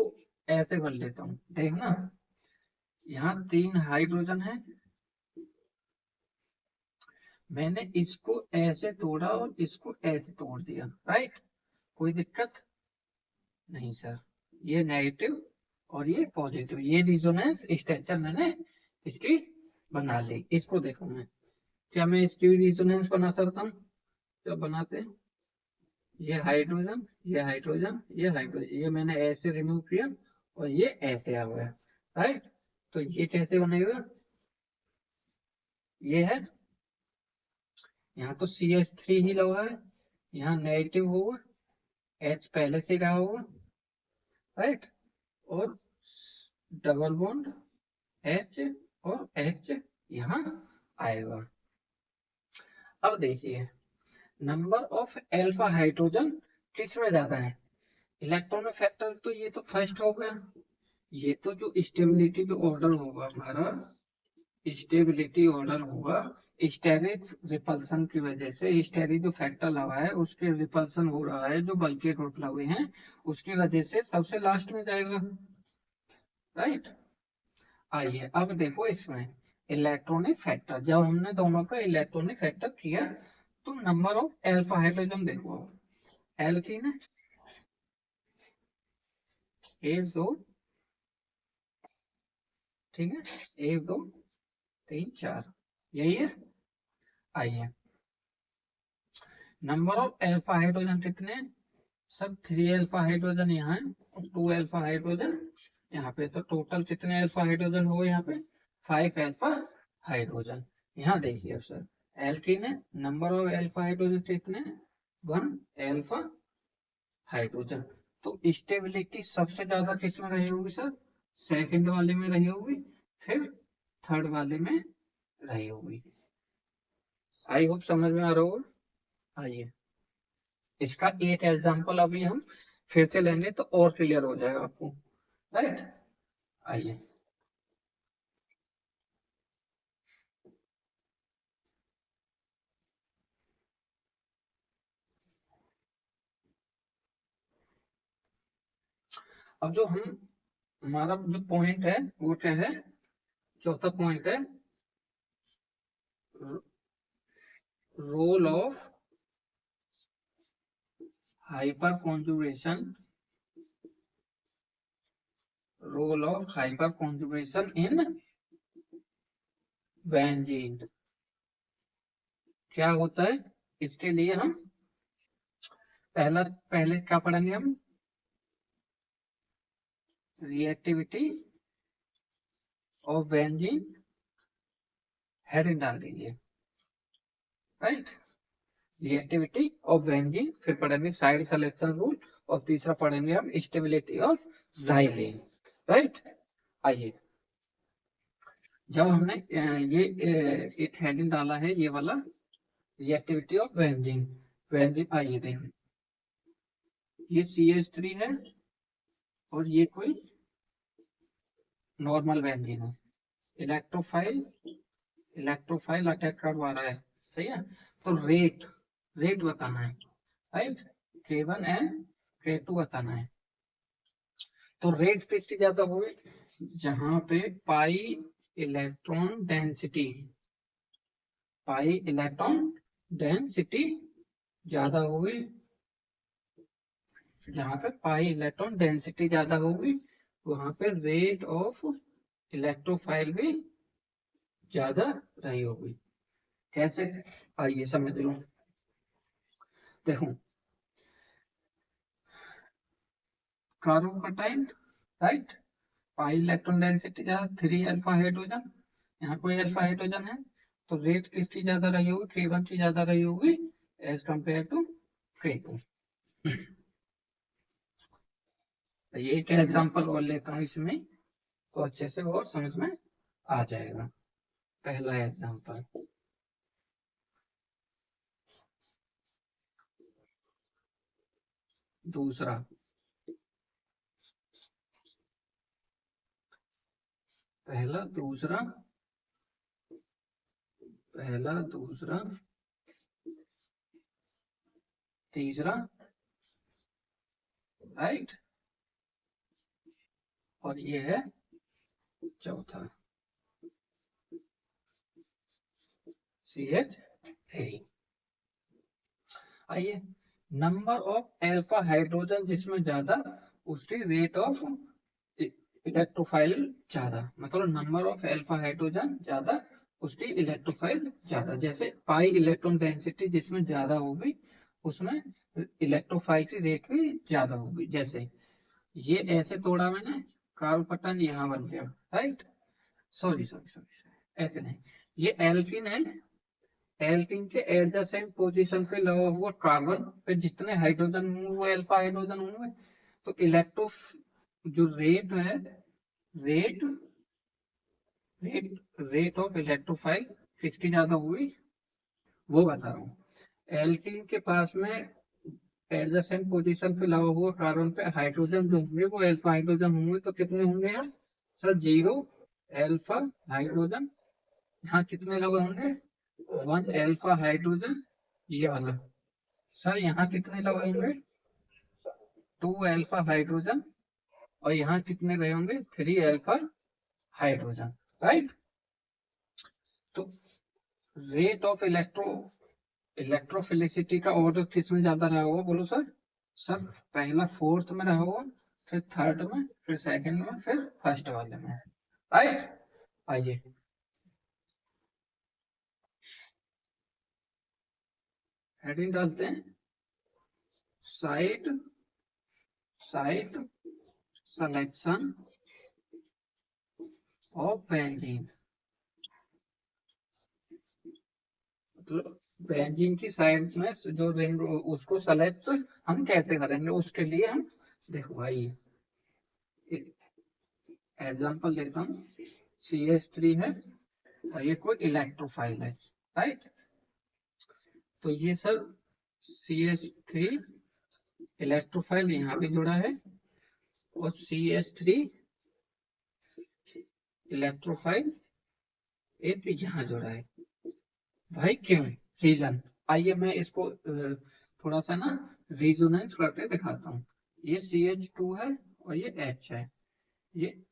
ऐसे कर लेता हूँ, देखना यहाँ 3 हाइड्रोजन है, मैंने इसको ऐसे तोड़ा और इसको ऐसे तोड़ दिया, राइट, कोई दिक्कत नहीं सर। ये नेगेटिव और ये पॉजिटिव, ये रिजोनेंस स्ट्रक्चर मैंने इसकी बना ली। इसको देखो मैं, क्या मैं इसकी रिजोनेंस बना सकता हूँ? क्या बनाते हैं, ये हाइड्रोजन ये हाइड्रोजन ये हाइड्रोजन, ये मैंने ऐसे रिमूव किया और ये ऐसे आ गया, राइट। तो ये कैसे बनेगा, ये है यहाँ तो CH3 ही लगा है, यहाँ नेगेटिव होगा, H पहले से रहा होगा, राइट, और डबल बॉन्ड H और H यहाँ आएगा। अब देखिए नंबर ऑफ अल्फा हाइड्रोजन किसमें ज्यादा है, इलेक्ट्रॉनिक फैक्टर तो ये तो फर्स्ट हो गया, ये तो जो स्टेबिलिटी जो ऑर्डर होगा हमारा, स्टेबिलिटी ऑर्डर होगा स्टेरिक रिपल्सन की वजह से, स्टेरिक जो फैक्टर लगा है उसके रिपल्सन हो रहा है जो बल के ग्रुप लगे हैं उसकी वजह से सबसे लास्ट में जाएगा, राइट। आइए अब देखो इसमें इलेक्ट्रॉनिक फैक्टर, जब हमने दोनों का इलेक्ट्रॉनिक फैक्टर किया तो नंबर ऑफ अल्फा हाइड्रोजन देखो, एल्कीन है 1 2, ठीक है 1 2 3 4, यही है। आइए नंबर ऑफ अल्फा हाइड्रोजन कितने, सब 3 अल्फा हाइड्रोजन यहाँ है और 2 अल्फा हाइड्रोजन यहाँ पे, तो टोटल कितने अल्फा हाइड्रोजन हो यहाँ पे 5 अल्फा हाइड्रोजन। यहाँ देखिए अब सर एल्कीन है, नंबर ऑफ अल्फा हाइड्रोजन कितने 1 अल्फा हाइड्रोजन, तो स्टेबिलिटी सबसे ज्यादा किसमें रही होगी सर, सेकंड वाले में रही होगी, फिर थर्ड वाले में रही होगी। आई होप समझ में आ रहा होगा। आइए इसका एक एग्जांपल अभी हम फिर से लेंगे तो और क्लियर हो जाएगा आपको, राइट। आइए अब जो हम हमारा जो पॉइंट है वो क्या है, चौथा पॉइंट है role of hyper conjugation, role of hyper conjugation in benzene. क्या होता है इसके लिए हम पहले क्या पढ़ेंगे हम, रिएक्टिविटी ऑफ बेंजीन, हेडिंग डाल दीजिए, राइट, रिएक्टिविटी ऑफ बेंजीन, फिर पढ़ेंगे साइड सिलेक्शन रूल और तीसरा पढ़ेंगे हम स्टेबिलिटी ऑफ xylene, राइट। आइए जब हमने ये एक हेडिंग डाला है ये वाला रिएक्टिविटी ऑफ बेंजीन, बेंजीन आइए देखें ये CH3 है और ये कोई नॉर्मल बेंजीन है, इलेक्ट्रोफाइल अटैक करवा रहा है, सही है, तो रेट बताना है, राइट, K1 एंड K2 बताना है। तो रेट किसकी ज्यादा हुई, जहां पे पाई इलेक्ट्रॉन डेंसिटी ज्यादा होगी, जहां पे पाई इलेक्ट्रॉन डेंसिटी ज्यादा होगी वहां पे रेट ऑफ इलेक्ट्रोफाइल भी ज्यादा रही होगी। कैसे, आइए समझ लो, देखो कार्बोकटाइन, राइट, पाई इलेक्ट्रॉन डेंसिटी ज्यादा, 3 अल्फा हाइड्रोजन, यहाँ कोई अल्फा हाइड्रोजन है, तो रेट किसकी ज्यादा रही होगी, T1 की ज्यादा रही होगी एज कम्पेयर टू T2। ये एक एग्जांपल और लेता हूँ इसमें, तो अच्छे से और समझ में आ जाएगा। पहला एग्जांपल, दूसरा, पहला दूसरा, पहला दूसरा तीसरा, राइट, और ये है चौथा CH3। आइए, नंबर ऑफ अल्फा हाइड्रोजन जिसमें ज्यादा उसकी रेट ऑफ इलेक्ट्रोफाइल ज्यादा, मतलब नंबर ऑफ अल्फा हाइड्रोजन ज्यादा उसकी इलेक्ट्रोफाइल ज्यादा। जैसे पाई इलेक्ट्रॉन डेंसिटी जिसमें ज्यादा होगी उसमें इलेक्ट्रोफाइल की रेट भी ज्यादा होगी। जैसे ये ऐसे तोड़ा मैंने, कार्बन पटन यहाँ बन गया, राइट, सॉरी सॉरी सॉरी, ऐसे नहीं, ये एल्कीन है, एल्कीन के एडजेसेंट पोजीशन पे लगा हुआ कार्बन पे जितने हाइड्रोजन होंगे वो अल्फा हाइड्रोजन होंगे, तो इलेक्ट्रो जो रेट है, rate rate rate of electrophile किसकी ज्यादा हुई वो बता रहा हूँ। एल्कीन के पास में एडजेसेंट पोजीशन पे लगा हुआ कार्बन पे हाइड्रोजन जो होंगे वो अल्फा हाइड्रोजन होंगे, तो कितने होंगे यार सर, 0 अल्फा हाइड्रोजन। यहाँ कितने लगे होंगे, 1 अल्फा हाइड्रोजन, ये वाला। सर यहाँ कितने लगे होंगे, 2 अल्फा हाइड्रोजन, और यहाँ कितने रहे होंगे, 3 अल्फा हाइड्रोजन, राइट। तो रेट ऑफ इलेक्ट्रोफिलिसिटी का ऑर्डर किस में ज्यादा रहा होगा बोलो सर, सर पहला फोर्थ में रहा होगा, फिर थर्ड में, फिर सेकंड में, फिर फर्स्ट वाले में, राइट। आइए, हेडिंग डालते हैं, side side selection of benzene. मतलब बेंजीन की साइड में जो रिंग उसको सेलेक्ट हम कैसे करेंगे, उसके लिए हम देखो भाई एग्जांपल देता हूँ, CH3 है और ये कोई इलेक्ट्रोफाइल है, राइट। तो ये सर CH3 इलेक्ट्रोफाइल यहाँ पे जुड़ा है, और CH3 इलेक्ट्रोफाइल एक यहाँ जुड़ा है। भाई क्यों, रीजन, आइए मैं इसको थोड़ा सा ना रेजोनेंस करके दिखाता हूँ। ये CH2 है और ये H है, ये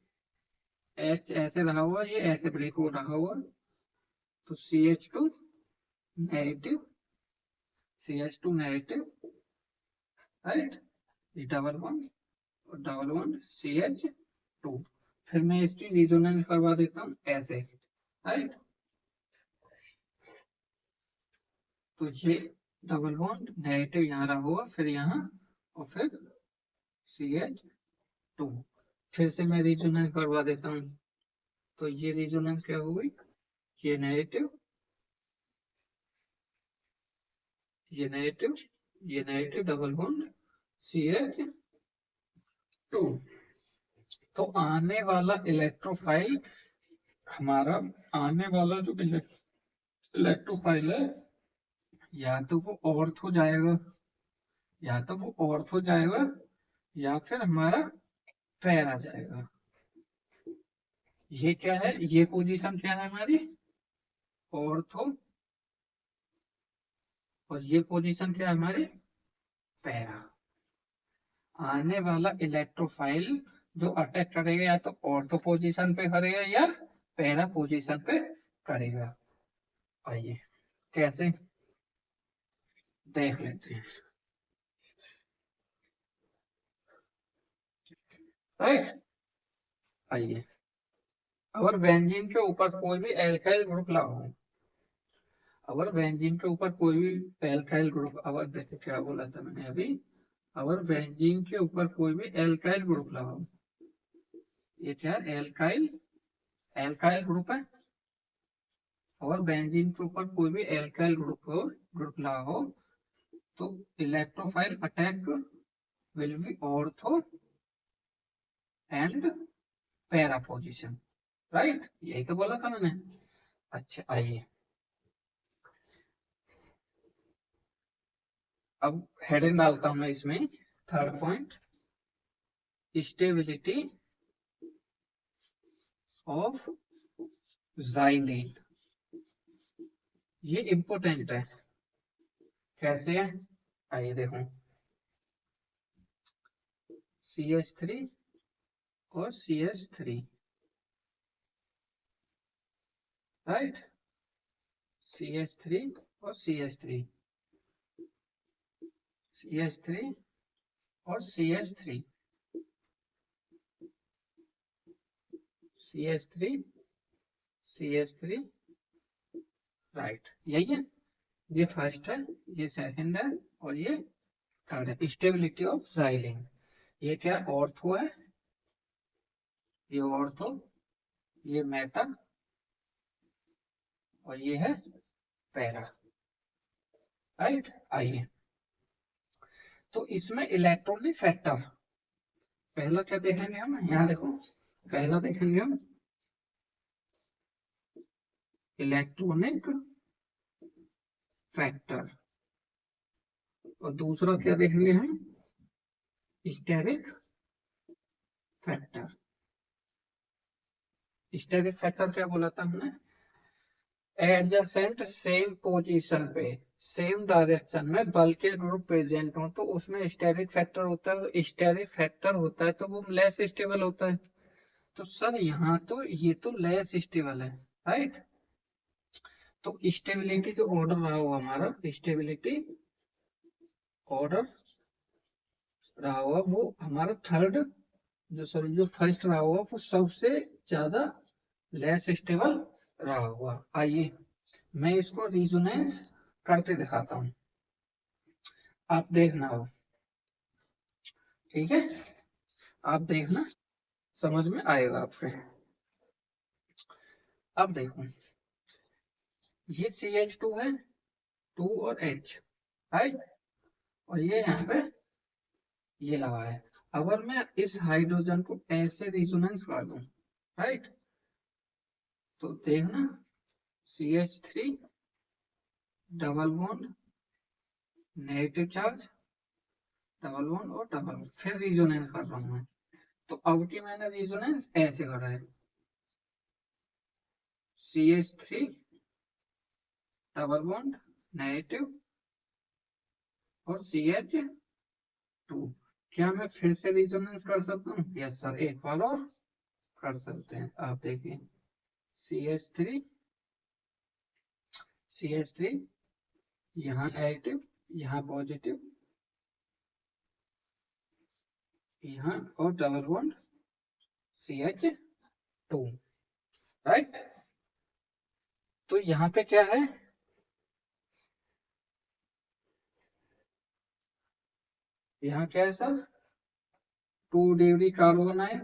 H ऐसे रहा हुआ, ये ऐसे ब्रेक हो रहा हुआ, तो CH2 negative, CH2 negative, right, ये डबल बॉन्ड और डबल बॉन्ड CH2। फिर मैं इसकी रेजोनेंस करवा देता हूँ ऐसे, राइट। तो ये डबल बॉन्ड नेगेटिव यहाँ रहा हुआ, फिर यहाँ, और फिर CH2। फिर से मैं रेजोनेंस करवा देता हूँ, तो ये रेजोनेंस क्या हुई, ये नेगेटिव, ये नेगेटिव, ये नेगेटिव, डबल बॉन्ड CH2। तो आने वाला इलेक्ट्रोफाइल, हमारा आने वाला जो इलेक्ट्रोफाइल है, या तो वो ऑर्थो जाएगा, या तो वो ऑर्थो जाएगा, या फिर हमारा पैर आ जाएगा। ये क्या है, ये पोजीशन क्या है हमारी, ऑर्थो, और ये पोजीशन क्या है हमारी, पैरा। आने वाला इलेक्ट्रोफाइल जो अटैक करेगा या तो ऑर्थो पोजीशन पे करेगा या पैरा पोजीशन पे करेगा। आइए कैसे देख लेते हैं, राइट। आइए, अगर बेंजीन के ऊपर कोई भी एल्काइल ग्रुप लगाओ, अगर बेंजीन के ऊपर कोई भी एल्काइल ग्रुप, अगर देखो क्या बोला था मैंने अभी, अगर बेंजीन के ऊपर कोई भी एल्काइल ग्रुप लगाओ, ये क्या है, एल्काइल, एल्काइल ग्रुप है। और बेंजीन के ऊपर कोई भी एल्काइल ग्रुप लगा हो तो electrophile attack will be ortho and para position, right, यही तो बोला था मैंने। अच्छा आइए अब हेडिंग डालता हूं मैं इसमें, third point, stability of xylene। ये इंपॉर्टेंट है। कैसे है, आइए देखो, CH3 और CH3, राइट, CH3 और CH3, CH3 और CH3, CH3, CH3, राइट, यही है। ये फर्स्ट है, ये सेकंड है और ये थर्ड है। स्टेबिलिटी ऑफ xylene, ये क्या ऑर्थो है, ये ऑर्थो, ये मेटा और ये है पैरा, राइट। आइए तो इसमें इलेक्ट्रॉनिक फैक्टर पहला क्या देखेंगे हम, यहाँ देखो, पहला देखेंगे हम इलेक्ट्रॉनिक फैक्टर और दूसरा क्या देखेंगे हम, स्टेरिक फैक्टर। स्टेरिक फैक्टर क्या बोला था हमने, एडजेसेंट सेम पोजीशन पे सेम डायरेक्शन में बल्कि ग्रुप प्रेजेंट हो तो उसमें स्टेरिक फैक्टर होता है। स्टेरिक फैक्टर होता है तो वो लेस स्टेबल होता है। तो सर यहाँ तो ये तो लेस स्टेबल है, राइट। तो स्टेबिलिटी का ऑर्डर रहा होगा हमारा, स्टेबिलिटी ऑर्डर रहा होगा वो हमारा थर्ड, जो फर्स्ट रहा होगा वो सबसे ज्यादा लेस स्टेबल रहा होगा। आइए मैं इसको रिजोनेंस करके दिखाता हूँ, आप देखना हो, ठीक है, आप देखना, समझ में आएगा आपके। अब देखो, ये CH2 है, 2 और H, राइट, और ये यहाँ पे ये लगा है। अगर मैं इस हाइड्रोजन को ऐसे रिजोनेंस कर दूं, राइट, तो देखना CH3 double bond, negative charge, double bond और डबल बॉन्ड, फिर रिजोनेंस कर रहा हूं मैं। तो अब की मैंने रिजोनेंस ऐसे करा है, CH3 डबल बॉन्ड नेगेटिव और CH2। क्या मैं फिर से रिजोनेंस कर सकता हूँ, यस सर, एक बार और कर सकते हैं। आप देखिए CH3, CH3 यहाँ नेगेटिव, यहाँ पॉजिटिव, यहाँ और डबल बॉन्ड CH2, राइट। तो यहाँ पे क्या है, यहाँ क्या है सर, 2 डिग्री कार्बोनाइल,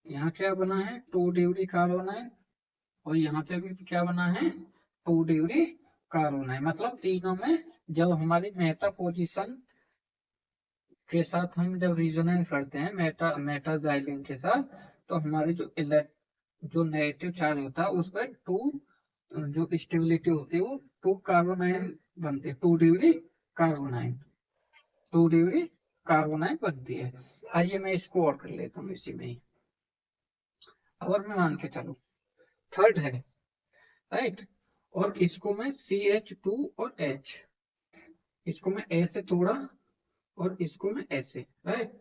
यहाँ क्या बना है 2 डिग्री कार्बोनाइल, और यहाँ पे भी क्या बना है 2 डिग्री कार्बोनाइल। मतलब तीनों में जब हमारी मेटा पोजीशन के साथ हम जब रिजोनेंस करते हैं मेटाजाइलिन के साथ, तो हमारी जो नेगेटिव चार्ज होता है उस पर जो स्टेबिलिटी होती है वो 2 कार्बोनाइल बनती है, 2 डिग्री कार्बोनाइल, 2 डिग्री कार्बोनाइल बनती है। आइए मैं इसको और कर लेता हूँ इसी में ही। अगर मैं मान के चलूं थर्ड है, राइट, और इसको मैं CH2 और H, इसको मैं ऐसे तोड़ा और इसको मैं ऐसे, राइट,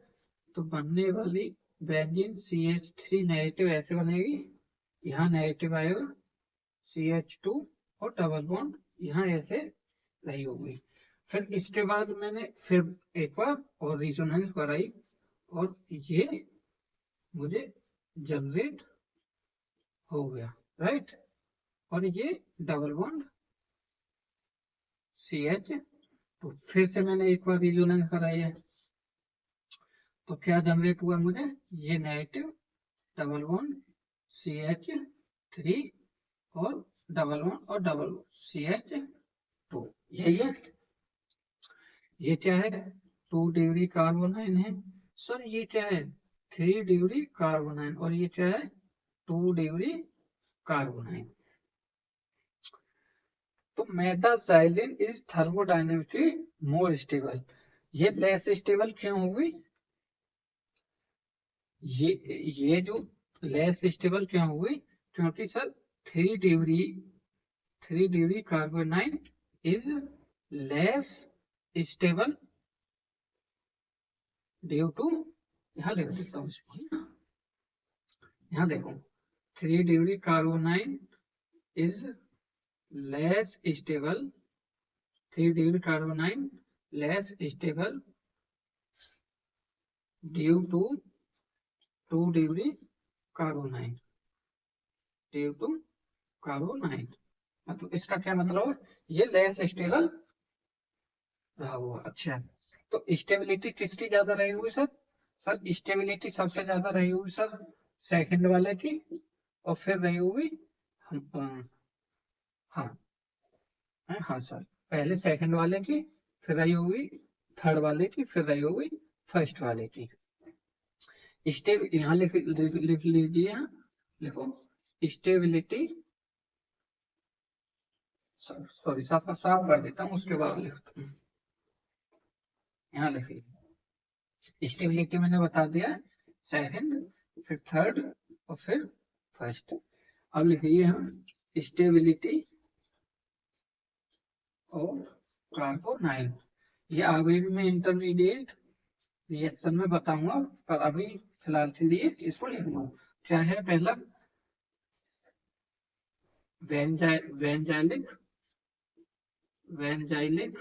तो बनने वाली बेंजीन CH3 नेगेटिव ऐसे बनेगी, यहाँ नेगेटिव आएगा, CH2 और डबल बॉन्ड यहाँ ऐसे रही होगी। फिर इसके बाद मैंने फिर एक बार और रिजोनेंस कराई और ये मुझे जनरेट हो गया, राइट, और ये डबल बॉन्ड CH2, फिर से मैंने एक बार रिजोनेंस कराई है, तो क्या जनरेट हुआ मुझे, ये नेगेटिव डबल बॉन्ड CH3 और डबल बॉन्ड और डबल CH2, यही है। ये क्या है, 2 डिग्री कार्बोनाइन है सर, ये क्या है 3 डिग्री कार्बोनाइन, और ये क्या है 2 डिग्री कार्बोनाइन। तो meta xylene is thermodynamically more stable, ये लेस स्टेबल क्यों हुई, ये जो लेस स्टेबल क्यों हुई, क्योंकि sir 3 degree carbanion is less stable due to, यहाँ लिख देता हूँ इसको, यहाँ देखो 3 degree carbanion is less stable, 3 degree carbanion less stable due to 2 degree carbanion, due to carbanion, मतलब इसका क्या मतलब, ये लेस स्टेबल रहा हुआ। अच्छा, तो स्टेबिलिटी किसकी ज्यादा रही हुई सर, सर स्टेबिलिटी सबसे ज्यादा रही हुई सर सेकंड वाले की, और फिर रही हुई हाँ हाँ सर, पहले सेकंड वाले की, फिर रही हुई थर्ड वाले की, फिर रही हुई फर्स्ट वाले की। यहाँ लिख लीजिए, यहाँ लिखो स्टेबिलिटी, सॉरी साफ कर देता हूँ, उसके बाद लिखता हूँ, यहाँ लिखिए स्टेबिलिटी मैंने बता दिया, सेकंड, फिर थर्ड और फिर फर्स्ट। अब लिखिए हम स्टेबिलिटी ऑफ कार्बोनाइन, ये आगे भी मैं इंटरमीडिएट रिएक्शन में बताऊंगा, पर अभी फिलहाल के लिए इसको लिख लो। क्या है पहला, वेंजाइलिक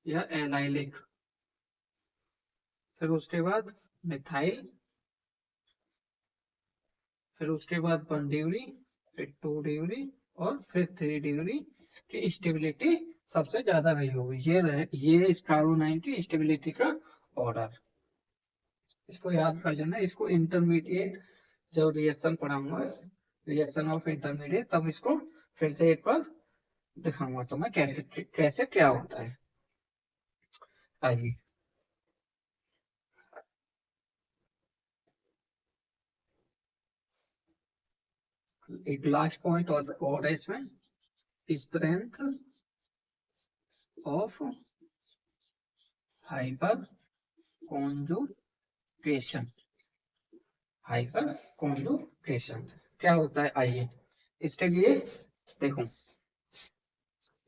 या एलाइलिक, फिर उसके बाद मिथाइल, फिर उसके बाद 1 डिग्री, फिर 2 डिग्री और फिर 3 डिग्री की स्टेबिलिटी सबसे ज्यादा रही होगी। ये इस कार्बोनाइन की स्टेबिलिटी का ऑर्डर, इसको याद कर लेना। इसको इंटरमीडिएट जब रिएक्शन पढ़ाऊंगा, रिएक्शन ऑफ इंटरमीडिएट, तब इसको फिर से एक बार दिखाऊंगा तो मैं कैसे क्या होता है। आइए एक लास्ट पॉइंट और है इसमें, strength of hyper conjugation, hyper conjugation क्या होता है, आइए इसके लिए देखो,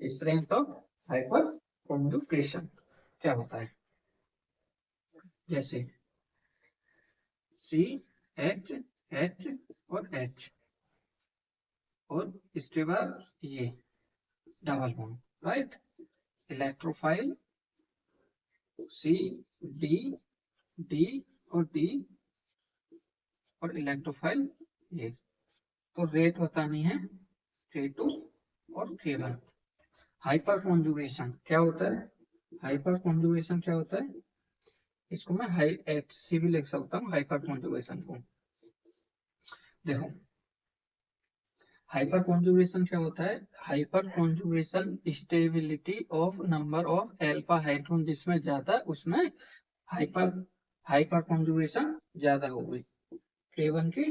स्ट्रेंथ ऑफ हाइपर कॉन्जुगेशन क्या होता है, जैसे CH और H, और इसके बाद ये double bond, right, electrophile D और D, और इलेक्ट्रोफाइल ये। तो रेट बतानी है K2 और K1। हाइपर कॉन्जुगेशन क्या होता है, हाइपर कॉन्जुगेशन क्या होता है, इसको मैं HC भी लिख सकता हूँ हाइपर कॉन्जुगेशन को। देखो हाइपर कॉन्जुगेशन क्या होता है, hyper conjugation stability of number of alpha hydrogen जिसमें ज्यादा, उसमें हाइपर कॉन्जुगेशन ज्यादा होगी, K1 की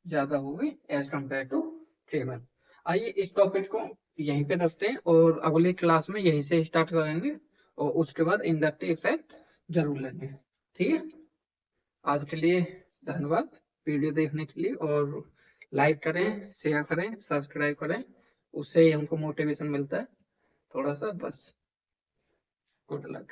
ज्यादा होगी एज कंपेयर टू K1। आइए इस टॉपिक को यहीं पे रखते हैं, और अगले क्लास में यहीं से स्टार्ट करेंगे, और उसके बाद इंडक्टिव इफेक्ट जरूर लेंगे। ठीक है, आज के लिए धन्यवाद वीडियो देखने के लिए, और लाइक करें, शेयर करें, सब्सक्राइब करें, उससे ही हमको मोटिवेशन मिलता है थोड़ा सा बस। Good luck.